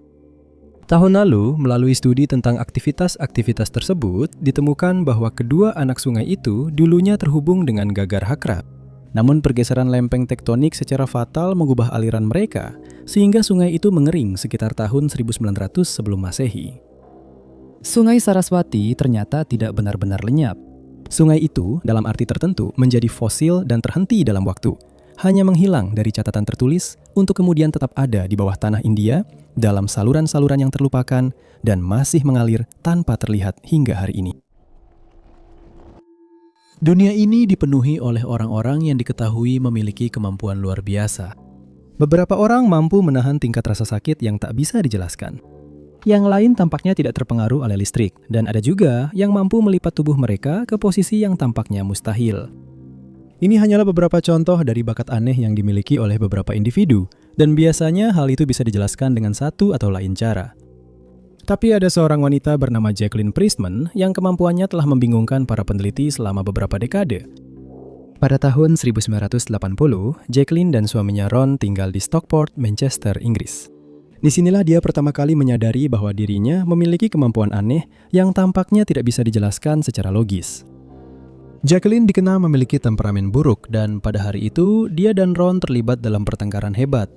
Tahun lalu, melalui studi tentang aktivitas-aktivitas tersebut, ditemukan bahwa kedua anak sungai itu dulunya terhubung dengan Gagar Hakra. Namun pergeseran lempeng tektonik secara fatal mengubah aliran mereka, sehingga sungai itu mengering sekitar tahun 1900 sebelum Masehi. Sungai Saraswati ternyata tidak benar-benar lenyap. Sungai itu, dalam arti tertentu, menjadi fosil dan terhenti dalam waktu, hanya menghilang dari catatan tertulis untuk kemudian tetap ada di bawah tanah India dalam saluran-saluran yang terlupakan dan masih mengalir tanpa terlihat hingga hari ini. Dunia ini dipenuhi oleh orang-orang yang diketahui memiliki kemampuan luar biasa. Beberapa orang mampu menahan tingkat rasa sakit yang tak bisa dijelaskan. Yang lain tampaknya tidak terpengaruh oleh listrik, dan ada juga yang mampu melipat tubuh mereka ke posisi yang tampaknya mustahil. Ini hanyalah beberapa contoh dari bakat aneh yang dimiliki oleh beberapa individu, dan biasanya hal itu bisa dijelaskan dengan satu atau lain cara. Tapi ada seorang wanita bernama Jacqueline Priestman yang kemampuannya telah membingungkan para peneliti selama beberapa dekade. Pada tahun 1980, Jacqueline dan suaminya Ron tinggal di Stockport, Manchester, Inggris. Disinilah dia pertama kali menyadari bahwa dirinya memiliki kemampuan aneh yang tampaknya tidak bisa dijelaskan secara logis. Jacqueline dikenal memiliki temperamen buruk dan pada hari itu dia dan Ron terlibat dalam pertengkaran hebat.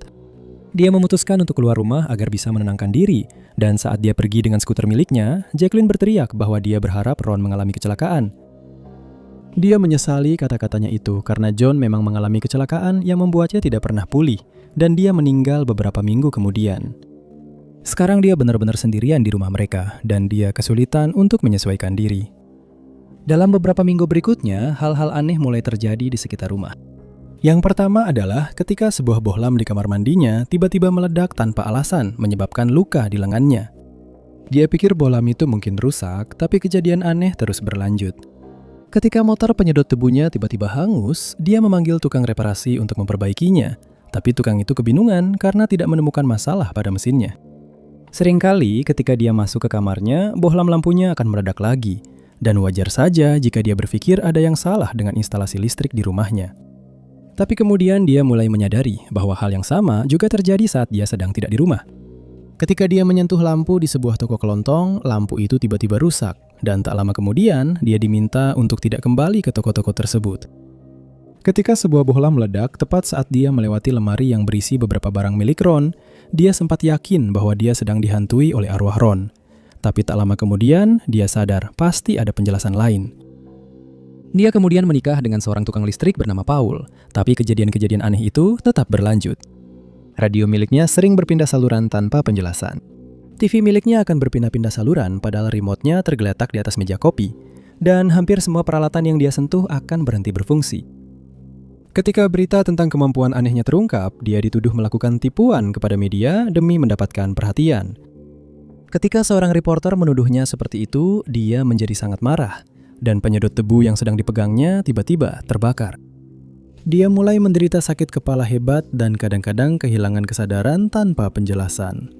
Dia memutuskan untuk keluar rumah agar bisa menenangkan diri, dan saat dia pergi dengan skuter miliknya, Jacqueline berteriak bahwa dia berharap Ron mengalami kecelakaan. Dia menyesali kata-katanya itu karena John memang mengalami kecelakaan yang membuatnya tidak pernah pulih, dan dia meninggal beberapa minggu kemudian. Sekarang dia benar-benar sendirian di rumah mereka, dan dia kesulitan untuk menyesuaikan diri. Dalam beberapa minggu berikutnya, hal-hal aneh mulai terjadi di sekitar rumah. Yang pertama adalah ketika sebuah bohlam di kamar mandinya tiba-tiba meledak tanpa alasan, menyebabkan luka di lengannya. Dia pikir bohlam itu mungkin rusak, tapi kejadian aneh terus berlanjut. Ketika motor penyedot debunya tiba-tiba hangus, dia memanggil tukang reparasi untuk memperbaikinya, tapi tukang itu kebingungan karena tidak menemukan masalah pada mesinnya. Seringkali ketika dia masuk ke kamarnya, bohlam lampunya akan meledak lagi, dan wajar saja jika dia berpikir ada yang salah dengan instalasi listrik di rumahnya. Tapi kemudian dia mulai menyadari bahwa hal yang sama juga terjadi saat dia sedang tidak di rumah. Ketika dia menyentuh lampu di sebuah toko kelontong, lampu itu tiba-tiba rusak, dan tak lama kemudian dia diminta untuk tidak kembali ke toko-toko tersebut. Ketika sebuah bohlam meledak tepat saat dia melewati lemari yang berisi beberapa barang milik Ron, dia sempat yakin bahwa dia sedang dihantui oleh arwah Ron. Tapi tak lama kemudian, dia sadar pasti ada penjelasan lain. Dia kemudian menikah dengan seorang tukang listrik bernama Paul, tapi kejadian-kejadian aneh itu tetap berlanjut. Radio miliknya sering berpindah saluran tanpa penjelasan. TV miliknya akan berpindah-pindah saluran padahal remote-nya tergeletak di atas meja kopi, dan hampir semua peralatan yang dia sentuh akan berhenti berfungsi. Ketika berita tentang kemampuan anehnya terungkap, dia dituduh melakukan tipuan kepada media demi mendapatkan perhatian. Ketika seorang reporter menuduhnya seperti itu, dia menjadi sangat marah. Dan penyedot debu yang sedang dipegangnya tiba-tiba terbakar. Dia mulai menderita sakit kepala hebat dan kadang-kadang kehilangan kesadaran tanpa penjelasan.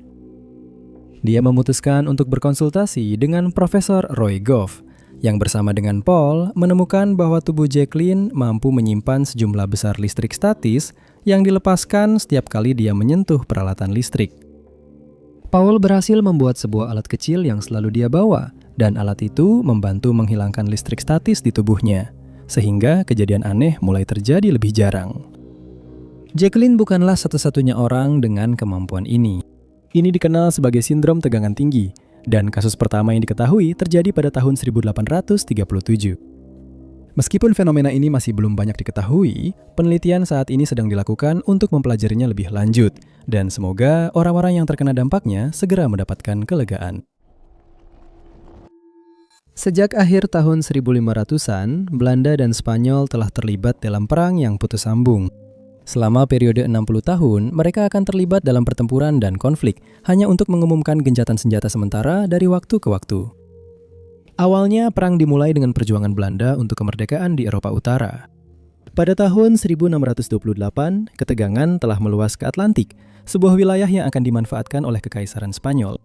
Dia memutuskan untuk berkonsultasi dengan Profesor Roy Goff, yang bersama dengan Paul menemukan bahwa tubuh Jacqueline mampu menyimpan sejumlah besar listrik statis yang dilepaskan setiap kali dia menyentuh peralatan listrik. Paul berhasil membuat sebuah alat kecil yang selalu dia bawa, dan alat itu membantu menghilangkan listrik statis di tubuhnya, sehingga kejadian aneh mulai terjadi lebih jarang. Jacqueline bukanlah satu-satunya orang dengan kemampuan ini. Ini dikenal sebagai sindrom tegangan tinggi, dan kasus pertama yang diketahui terjadi pada tahun 1837. Meskipun fenomena ini masih belum banyak diketahui, penelitian saat ini sedang dilakukan untuk mempelajarinya lebih lanjut, dan semoga orang-orang yang terkena dampaknya segera mendapatkan kelegaan. Sejak akhir tahun 1500-an, Belanda dan Spanyol telah terlibat dalam perang yang putus sambung. Selama periode 60 tahun, mereka akan terlibat dalam pertempuran dan konflik, hanya untuk mengumumkan gencatan senjata sementara dari waktu ke waktu. Awalnya, perang dimulai dengan perjuangan Belanda untuk kemerdekaan di Eropa Utara. Pada tahun 1628, ketegangan telah meluas ke Atlantik, sebuah wilayah yang akan dimanfaatkan oleh Kekaisaran Spanyol.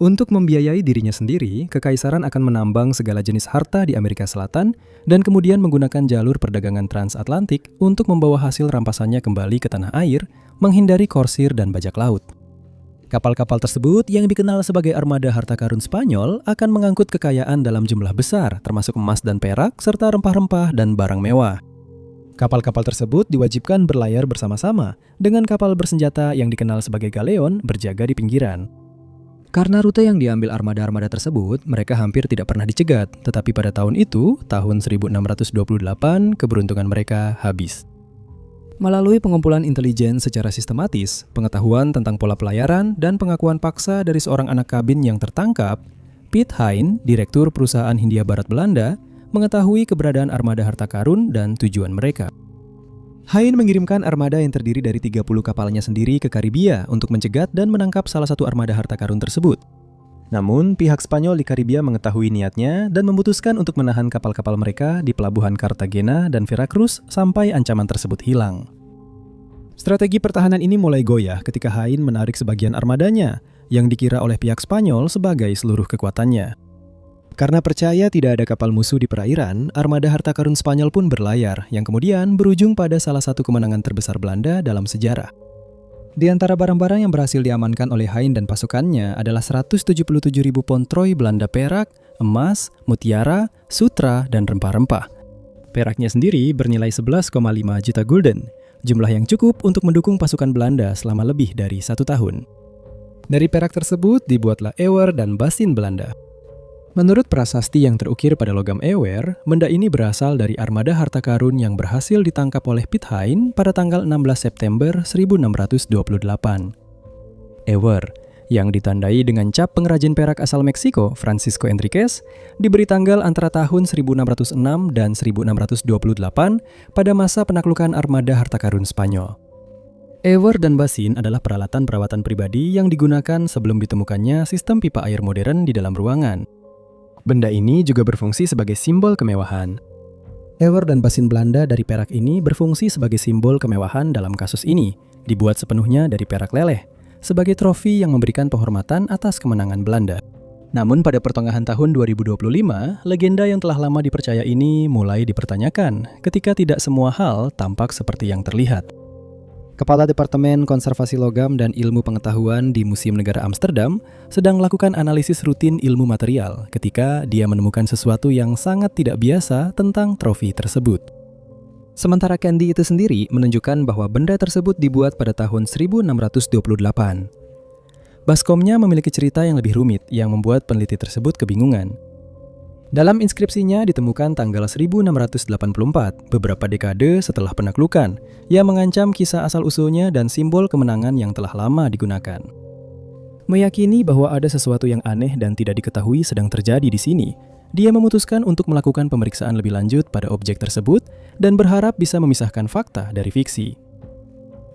Untuk membiayai dirinya sendiri, Kekaisaran akan menambang segala jenis harta di Amerika Selatan dan kemudian menggunakan jalur perdagangan transatlantik untuk membawa hasil rampasannya kembali ke tanah air, menghindari korsir dan bajak laut. Kapal-kapal tersebut yang dikenal sebagai armada harta karun Spanyol akan mengangkut kekayaan dalam jumlah besar, termasuk emas dan perak, serta rempah-rempah dan barang mewah. Kapal-kapal tersebut diwajibkan berlayar bersama-sama, dengan kapal bersenjata yang dikenal sebagai galeon berjaga di pinggiran. Karena rute yang diambil armada-armada tersebut, mereka hampir tidak pernah dicegat, tetapi pada tahun itu, tahun 1628, keberuntungan mereka habis. Melalui pengumpulan intelijen secara sistematis, pengetahuan tentang pola pelayaran, dan pengakuan paksa dari seorang anak kabin yang tertangkap, Piet Hein, direktur perusahaan Hindia Barat Belanda, mengetahui keberadaan armada harta karun dan tujuan mereka. Hein mengirimkan armada yang terdiri dari 30 kapalnya sendiri ke Karibia untuk mencegat dan menangkap salah satu armada harta karun tersebut. Namun, pihak Spanyol di Karibia mengetahui niatnya dan memutuskan untuk menahan kapal-kapal mereka di pelabuhan Cartagena dan Veracruz sampai ancaman tersebut hilang. Strategi pertahanan ini mulai goyah ketika Hein menarik sebagian armadanya, yang dikira oleh pihak Spanyol sebagai seluruh kekuatannya. Karena percaya tidak ada kapal musuh di perairan, armada harta karun Spanyol pun berlayar, yang kemudian berujung pada salah satu kemenangan terbesar Belanda dalam sejarah. Di antara barang-barang yang berhasil diamankan oleh Hein dan pasukannya adalah 177.000 pon troy Belanda perak, emas, mutiara, sutra, dan rempah-rempah. Peraknya sendiri bernilai 11,5 juta gulden, jumlah yang cukup untuk mendukung pasukan Belanda selama lebih dari 1 tahun. Dari perak tersebut dibuatlah ewer dan basin Belanda. Menurut prasasti yang terukir pada logam ewer, benda ini berasal dari armada harta karun yang berhasil ditangkap oleh Piet Hein pada tanggal 16 September 1628. Ewer, yang ditandai dengan cap pengrajin perak asal Meksiko, Francisco Enriquez, diberi tanggal antara tahun 1606 dan 1628 pada masa penaklukan armada harta karun Spanyol. Ewer dan basin adalah peralatan perawatan pribadi yang digunakan sebelum ditemukannya sistem pipa air modern di dalam ruangan. Benda ini juga berfungsi sebagai simbol kemewahan. Ewer dan basin Belanda dari perak ini berfungsi sebagai simbol kemewahan dalam kasus ini, dibuat sepenuhnya dari perak leleh, sebagai trofi yang memberikan penghormatan atas kemenangan Belanda. Namun pada pertengahan tahun 2025, legenda yang telah lama dipercaya ini mulai dipertanyakan ketika tidak semua hal tampak seperti yang terlihat. Kepala Departemen Konservasi Logam dan Ilmu Pengetahuan di Museum Negara Amsterdam sedang melakukan analisis rutin ilmu material ketika dia menemukan sesuatu yang sangat tidak biasa tentang trofi tersebut. Sementara candi itu sendiri menunjukkan bahwa benda tersebut dibuat pada tahun 1628. Baskomnya memiliki cerita yang lebih rumit yang membuat peneliti tersebut kebingungan. Dalam inskripsinya ditemukan tanggal 1684, beberapa dekade setelah penaklukan, yang mengancam kisah asal-usulnya dan simbol kemenangan yang telah lama digunakan. Meyakini bahwa ada sesuatu yang aneh dan tidak diketahui sedang terjadi di sini, dia memutuskan untuk melakukan pemeriksaan lebih lanjut pada objek tersebut dan berharap bisa memisahkan fakta dari fiksi.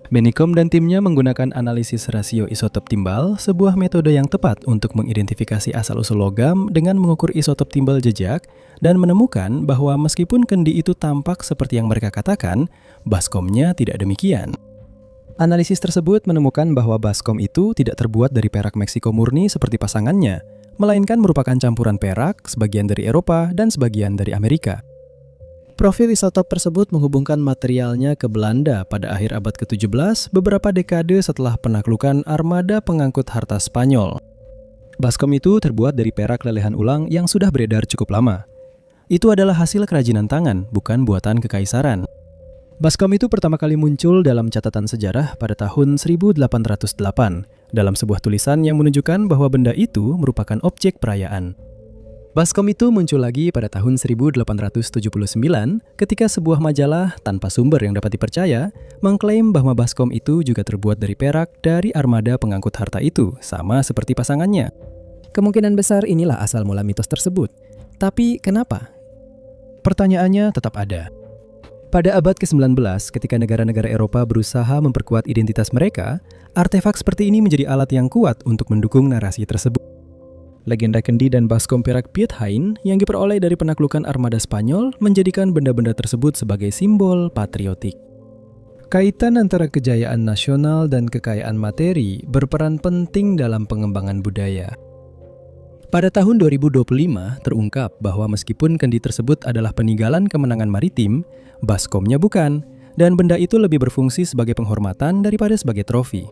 Bennicom dan timnya menggunakan analisis rasio isotop timbal, sebuah metode yang tepat untuk mengidentifikasi asal-usul logam dengan mengukur isotop timbal jejak dan menemukan bahwa meskipun kendi itu tampak seperti yang mereka katakan, baskomnya tidak demikian. Analisis tersebut menemukan bahwa baskom itu tidak terbuat dari perak Meksiko murni seperti pasangannya, melainkan merupakan campuran perak, sebagian dari Eropa, dan sebagian dari Amerika. Profil isotop tersebut menghubungkan materialnya ke Belanda pada akhir abad ke-17, beberapa dekade setelah penaklukan armada pengangkut harta Spanyol. Baskom itu terbuat dari perak lelehan ulang yang sudah beredar cukup lama. Itu adalah hasil kerajinan tangan, bukan buatan kekaisaran. Baskom itu pertama kali muncul dalam catatan sejarah pada tahun 1808, dalam sebuah tulisan yang menunjukkan bahwa benda itu merupakan objek perayaan. Baskom itu muncul lagi pada tahun 1879 ketika sebuah majalah tanpa sumber yang dapat dipercaya mengklaim bahwa baskom itu juga terbuat dari perak dari armada pengangkut harta itu, sama seperti pasangannya. Kemungkinan besar inilah asal mula mitos tersebut. Tapi kenapa? Pertanyaannya tetap ada. Pada abad ke-19, ketika negara-negara Eropa berusaha memperkuat identitas mereka, artefak seperti ini menjadi alat yang kuat untuk mendukung narasi tersebut. Legenda kendi dan baskom perak Piet Hein yang diperoleh dari penaklukan armada Spanyol menjadikan benda-benda tersebut sebagai simbol patriotik. Kaitan antara kejayaan nasional dan kekayaan materi berperan penting dalam pengembangan budaya. Pada tahun 2025 terungkap bahwa meskipun kendi tersebut adalah peninggalan kemenangan maritim, baskomnya bukan, dan benda itu lebih berfungsi sebagai penghormatan daripada sebagai trofi.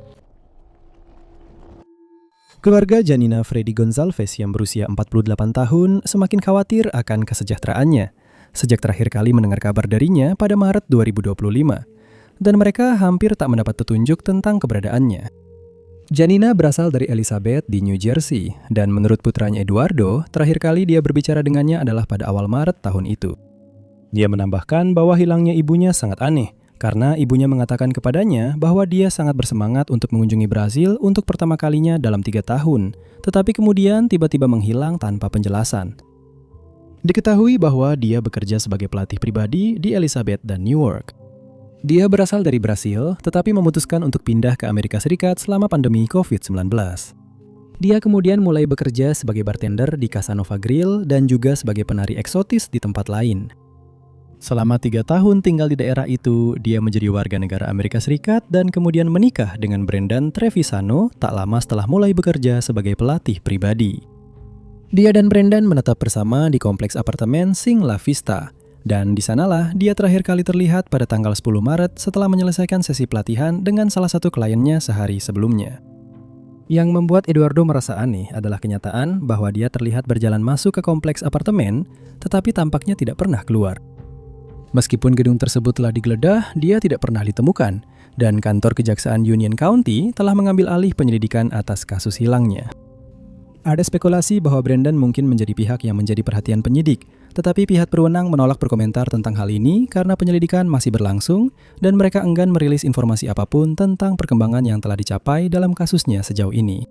Keluarga Janina Freddy Gonzalez yang berusia 48 tahun semakin khawatir akan kesejahteraannya sejak terakhir kali mendengar kabar darinya pada Maret 2025, dan mereka hampir tak mendapat petunjuk tentang keberadaannya. Janina berasal dari Elizabeth di New Jersey, dan menurut putranya Eduardo, terakhir kali dia berbicara dengannya adalah pada awal Maret tahun itu. Dia menambahkan bahwa hilangnya ibunya sangat aneh, karena ibunya mengatakan kepadanya bahwa dia sangat bersemangat untuk mengunjungi Brasil untuk pertama kalinya dalam 3 tahun, tetapi kemudian tiba-tiba menghilang tanpa penjelasan. Diketahui bahwa dia bekerja sebagai pelatih pribadi di Elizabeth dan Newark. Dia berasal dari Brasil, tetapi memutuskan untuk pindah ke Amerika Serikat selama pandemi COVID-19. Dia kemudian mulai bekerja sebagai bartender di Casanova Grill dan juga sebagai penari eksotis di tempat lain. Selama 3 tahun tinggal di daerah itu, dia menjadi warga negara Amerika Serikat dan kemudian menikah dengan Brendan Trevisano tak lama setelah mulai bekerja sebagai pelatih pribadi. Dia dan Brendan menetap bersama di kompleks apartemen Sing La Vista, dan di sanalah dia terakhir kali terlihat pada tanggal 10 Maret setelah menyelesaikan sesi pelatihan dengan salah satu kliennya sehari sebelumnya. Yang membuat Eduardo merasa aneh adalah kenyataan bahwa dia terlihat berjalan masuk ke kompleks apartemen, tetapi tampaknya tidak pernah keluar. Meskipun gedung tersebut telah digeledah, dia tidak pernah ditemukan, dan kantor Kejaksaan Union County telah mengambil alih penyelidikan atas kasus hilangnya. Ada spekulasi bahwa Brendan mungkin menjadi pihak yang menjadi perhatian penyidik, tetapi pihak berwenang menolak berkomentar tentang hal ini karena penyelidikan masih berlangsung dan mereka enggan merilis informasi apapun tentang perkembangan yang telah dicapai dalam kasusnya sejauh ini.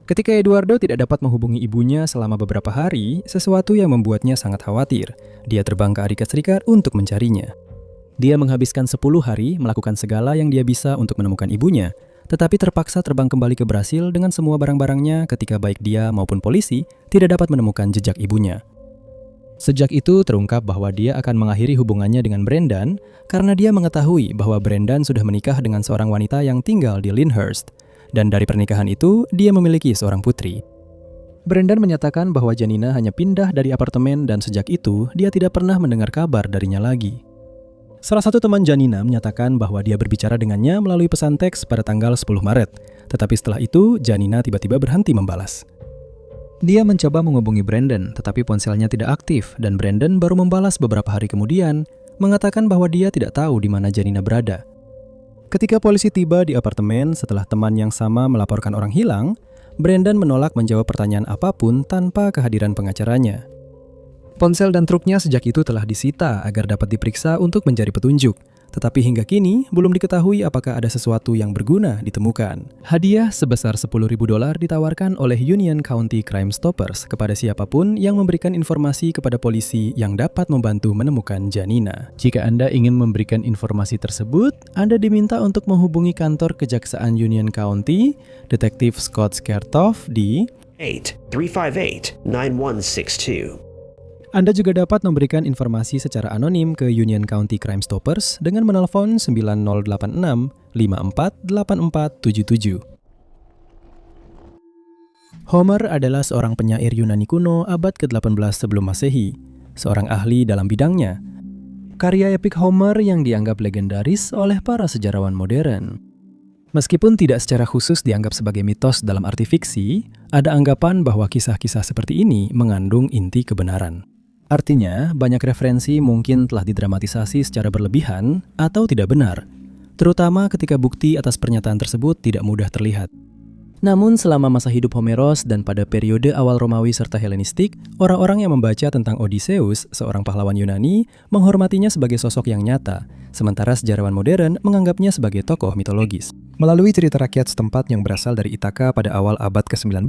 Ketika Eduardo tidak dapat menghubungi ibunya selama beberapa hari, sesuatu yang membuatnya sangat khawatir. Dia terbang ke Amerika Serikat untuk mencarinya. Dia menghabiskan 10 hari melakukan segala yang dia bisa untuk menemukan ibunya, tetapi terpaksa terbang kembali ke Brasil dengan semua barang-barangnya ketika baik dia maupun polisi tidak dapat menemukan jejak ibunya. Sejak itu terungkap bahwa dia akan mengakhiri hubungannya dengan Brendan karena dia mengetahui bahwa Brendan sudah menikah dengan seorang wanita yang tinggal di Lyndhurst. Dan dari pernikahan itu, dia memiliki seorang putri. Brendan menyatakan bahwa Janina hanya pindah dari apartemen dan sejak itu, dia tidak pernah mendengar kabar darinya lagi. Salah satu teman Janina menyatakan bahwa dia berbicara dengannya melalui pesan teks pada tanggal 10 Maret. Tetapi setelah itu, Janina tiba-tiba berhenti membalas. Dia mencoba menghubungi Brendan, tetapi ponselnya tidak aktif dan Brendan baru membalas beberapa hari kemudian, mengatakan bahwa dia tidak tahu di mana Janina berada. Ketika polisi tiba di apartemen setelah teman yang sama melaporkan orang hilang, Brendan menolak menjawab pertanyaan apapun tanpa kehadiran pengacaranya. Ponsel dan truknya sejak itu telah disita agar dapat diperiksa untuk mencari petunjuk. Tetapi hingga kini, belum diketahui apakah ada sesuatu yang berguna ditemukan. Hadiah sebesar $10.000 ditawarkan oleh Union County Crime Stoppers kepada siapapun yang memberikan informasi kepada polisi yang dapat membantu menemukan Janina. Jika Anda ingin memberikan informasi tersebut, Anda diminta untuk menghubungi kantor Kejaksaan Union County, Detektif Scott Skertoff di 8-358-9162. Anda juga dapat memberikan informasi secara anonim ke Union County Crime Stoppers dengan menelpon 9086 548477. Homer adalah seorang penyair Yunani kuno abad ke-18 sebelum Masehi, seorang ahli dalam bidangnya. Karya epik Homer yang dianggap legendaris oleh para sejarawan modern. Meskipun tidak secara khusus dianggap sebagai mitos dalam arti fiksi, ada anggapan bahwa kisah-kisah seperti ini mengandung inti kebenaran. Artinya, banyak referensi mungkin telah didramatisasi secara berlebihan atau tidak benar, terutama ketika bukti atas pernyataan tersebut tidak mudah terlihat. Namun selama masa hidup Homeros dan pada periode awal Romawi serta Helenistik, orang-orang yang membaca tentang Odysseus, seorang pahlawan Yunani, menghormatinya sebagai sosok yang nyata, sementara sejarawan modern menganggapnya sebagai tokoh mitologis. Melalui cerita rakyat setempat yang berasal dari Ithaka pada awal abad ke-19,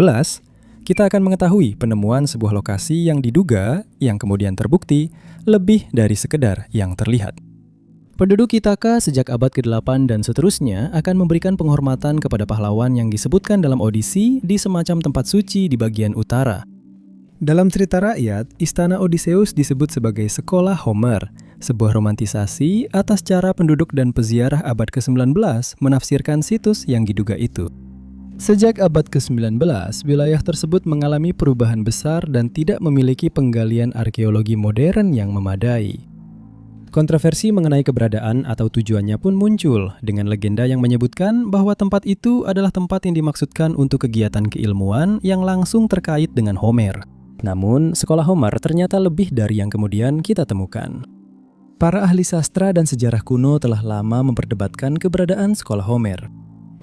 kita akan mengetahui penemuan sebuah lokasi yang diduga, yang kemudian terbukti, lebih dari sekedar yang terlihat. Penduduk Ithaka sejak abad ke-8 dan seterusnya akan memberikan penghormatan kepada pahlawan yang disebutkan dalam Odissi di semacam tempat suci di bagian utara. Dalam cerita rakyat, istana Odysseus disebut sebagai sekolah Homer, sebuah romantisasi atas cara penduduk dan peziarah abad ke-19 menafsirkan situs yang diduga itu. Sejak abad ke-19, wilayah tersebut mengalami perubahan besar dan tidak memiliki penggalian arkeologi modern yang memadai. Kontroversi mengenai keberadaan atau tujuannya pun muncul, dengan legenda yang menyebutkan bahwa tempat itu adalah tempat yang dimaksudkan untuk kegiatan keilmuan yang langsung terkait dengan Homer. Namun, sekolah Homer ternyata lebih dari yang kemudian kita temukan. Para ahli sastra dan sejarah kuno telah lama memperdebatkan keberadaan sekolah Homer.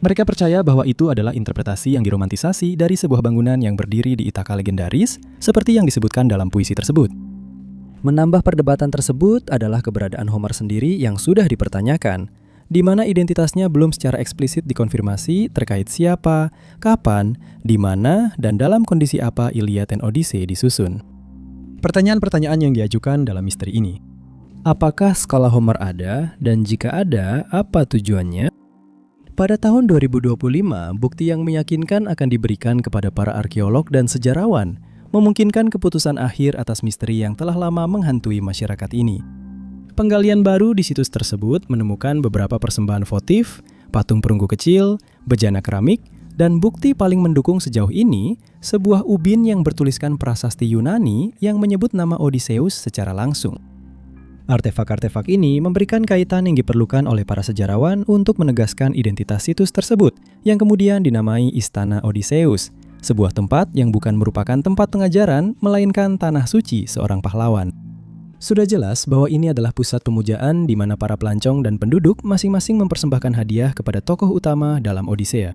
Mereka percaya bahwa itu adalah interpretasi yang diromantisasi dari sebuah bangunan yang berdiri di Ithaka legendaris, seperti yang disebutkan dalam puisi tersebut. Menambah perdebatan tersebut adalah keberadaan Homer sendiri yang sudah dipertanyakan, di mana identitasnya belum secara eksplisit dikonfirmasi terkait siapa, kapan, di mana, dan dalam kondisi apa Iliad dan Odyssey disusun. Pertanyaan-pertanyaan yang diajukan dalam misteri ini. Apakah sekolah Homer ada, dan jika ada, apa tujuannya? Pada tahun 2025, bukti yang meyakinkan akan diberikan kepada para arkeolog dan sejarawan, memungkinkan keputusan akhir atas misteri yang telah lama menghantui masyarakat ini. Penggalian baru di situs tersebut menemukan beberapa persembahan votif, patung perunggu kecil, bejana keramik, dan bukti paling mendukung sejauh ini, sebuah ubin yang bertuliskan prasasti Yunani yang menyebut nama Odysseus secara langsung. Artefak-artefak ini memberikan kaitan yang diperlukan oleh para sejarawan untuk menegaskan identitas situs tersebut, yang kemudian dinamai Istana Odysseus, sebuah tempat yang bukan merupakan tempat pengajaran, melainkan tanah suci seorang pahlawan. Sudah jelas bahwa ini adalah pusat pemujaan di mana para pelancong dan penduduk masing-masing mempersembahkan hadiah kepada tokoh utama dalam Odisea.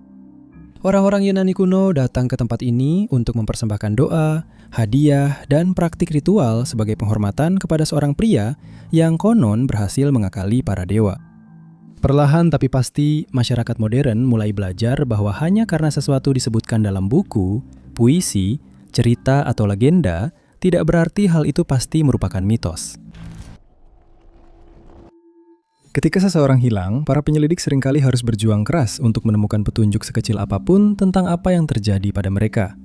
Orang-orang Yunani kuno datang ke tempat ini untuk mempersembahkan doa, hadiah, dan praktik ritual sebagai penghormatan kepada seorang pria yang konon berhasil mengakali para dewa. Perlahan tapi pasti, masyarakat modern mulai belajar bahwa hanya karena sesuatu disebutkan dalam buku, puisi, cerita, atau legenda, tidak berarti hal itu pasti merupakan mitos. Ketika seseorang hilang, para penyelidik seringkali harus berjuang keras untuk menemukan petunjuk sekecil apapun tentang apa yang terjadi pada mereka.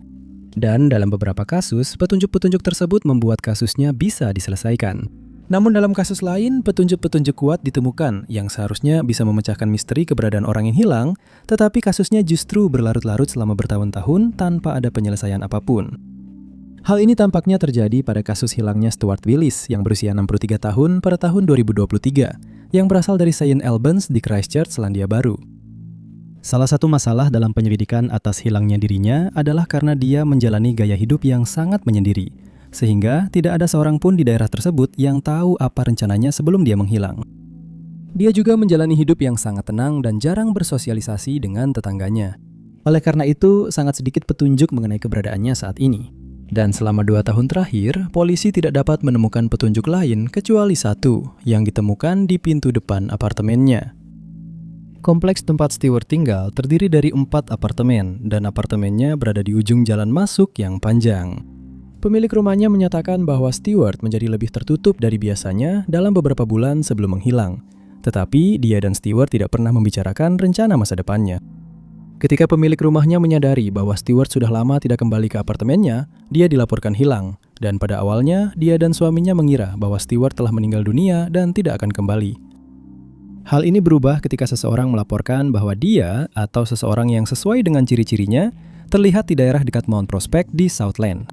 Dan dalam beberapa kasus, petunjuk-petunjuk tersebut membuat kasusnya bisa diselesaikan. Namun dalam kasus lain, petunjuk-petunjuk kuat ditemukan yang seharusnya bisa memecahkan misteri keberadaan orang yang hilang, tetapi kasusnya justru berlarut-larut selama bertahun-tahun tanpa ada penyelesaian apapun. Hal ini tampaknya terjadi pada kasus hilangnya Stuart Willis yang berusia 63 tahun pada tahun 2023, yang berasal dari St. Albans di Christchurch, Selandia Baru. Salah satu masalah dalam penyelidikan atas hilangnya dirinya adalah karena dia menjalani gaya hidup yang sangat menyendiri, sehingga tidak ada seorang pun di daerah tersebut yang tahu apa rencananya sebelum dia menghilang. Dia juga menjalani hidup yang sangat tenang dan jarang bersosialisasi dengan tetangganya. Oleh karena itu, sangat sedikit petunjuk mengenai keberadaannya saat ini. Dan selama 2 tahun terakhir, polisi tidak dapat menemukan petunjuk lain kecuali satu yang ditemukan di pintu depan apartemennya. Kompleks tempat Stewart tinggal terdiri dari 4 apartemen, dan apartemennya berada di ujung jalan masuk yang panjang. Pemilik rumahnya menyatakan bahwa Stewart menjadi lebih tertutup dari biasanya dalam beberapa bulan sebelum menghilang. Tetapi dia dan Stewart tidak pernah membicarakan rencana masa depannya. Ketika pemilik rumahnya menyadari bahwa Stewart sudah lama tidak kembali ke apartemennya, dia dilaporkan hilang. Dan pada awalnya, dia dan suaminya mengira bahwa Stewart telah meninggal dunia dan tidak akan kembali. Hal ini berubah ketika seseorang melaporkan bahwa dia atau seseorang yang sesuai dengan ciri-cirinya terlihat di daerah dekat Mount Prospect di Southland.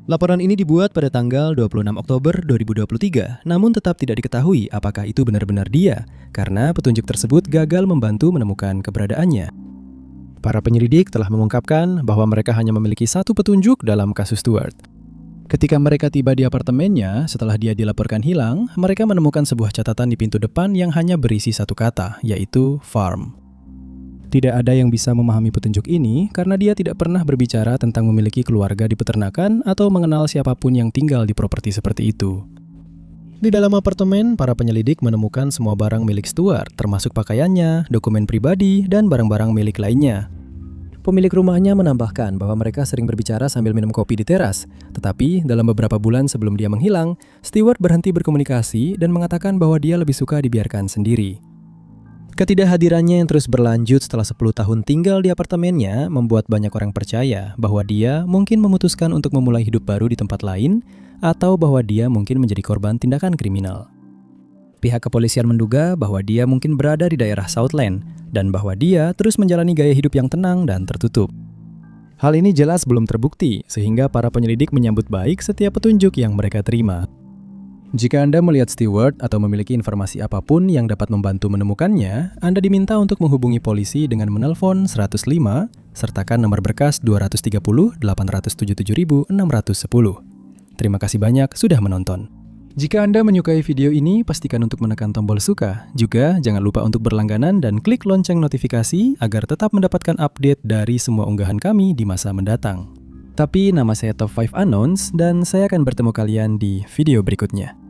Laporan ini dibuat pada tanggal 26 Oktober 2023, namun tetap tidak diketahui apakah itu benar-benar dia, karena petunjuk tersebut gagal membantu menemukan keberadaannya. Para penyelidik telah mengungkapkan bahwa mereka hanya memiliki satu petunjuk dalam kasus Stuart. Ketika mereka tiba di apartemennya, setelah dia dilaporkan hilang, mereka menemukan sebuah catatan di pintu depan yang hanya berisi satu kata, yaitu farm. Tidak ada yang bisa memahami petunjuk ini karena dia tidak pernah berbicara tentang memiliki keluarga di peternakan atau mengenal siapapun yang tinggal di properti seperti itu. Di dalam apartemen, para penyelidik menemukan semua barang milik Stewart, termasuk pakaiannya, dokumen pribadi, dan barang-barang milik lainnya. Pemilik rumahnya menambahkan bahwa mereka sering berbicara sambil minum kopi di teras, tetapi dalam beberapa bulan sebelum dia menghilang, Stewart berhenti berkomunikasi dan mengatakan bahwa dia lebih suka dibiarkan sendiri. Ketidakhadirannya yang terus berlanjut setelah 10 tahun tinggal di apartemennya membuat banyak orang percaya bahwa dia mungkin memutuskan untuk memulai hidup baru di tempat lain atau bahwa dia mungkin menjadi korban tindakan kriminal. Pihak kepolisian menduga bahwa dia mungkin berada di daerah Southland dan bahwa dia terus menjalani gaya hidup yang tenang dan tertutup. Hal ini jelas belum terbukti sehingga para penyelidik menyambut baik setiap petunjuk yang mereka terima. Jika Anda melihat Stewart atau memiliki informasi apapun yang dapat membantu menemukannya, Anda diminta untuk menghubungi polisi dengan menelpon 105, sertakan nomor berkas 230 877 610. Terima kasih banyak sudah menonton. Jika Anda menyukai video ini, pastikan untuk menekan tombol suka. Juga jangan lupa untuk berlangganan dan klik lonceng notifikasi agar tetap mendapatkan update dari semua unggahan kami di masa mendatang. Tapi nama saya Top 5 Unknowns dan saya akan bertemu kalian di video berikutnya.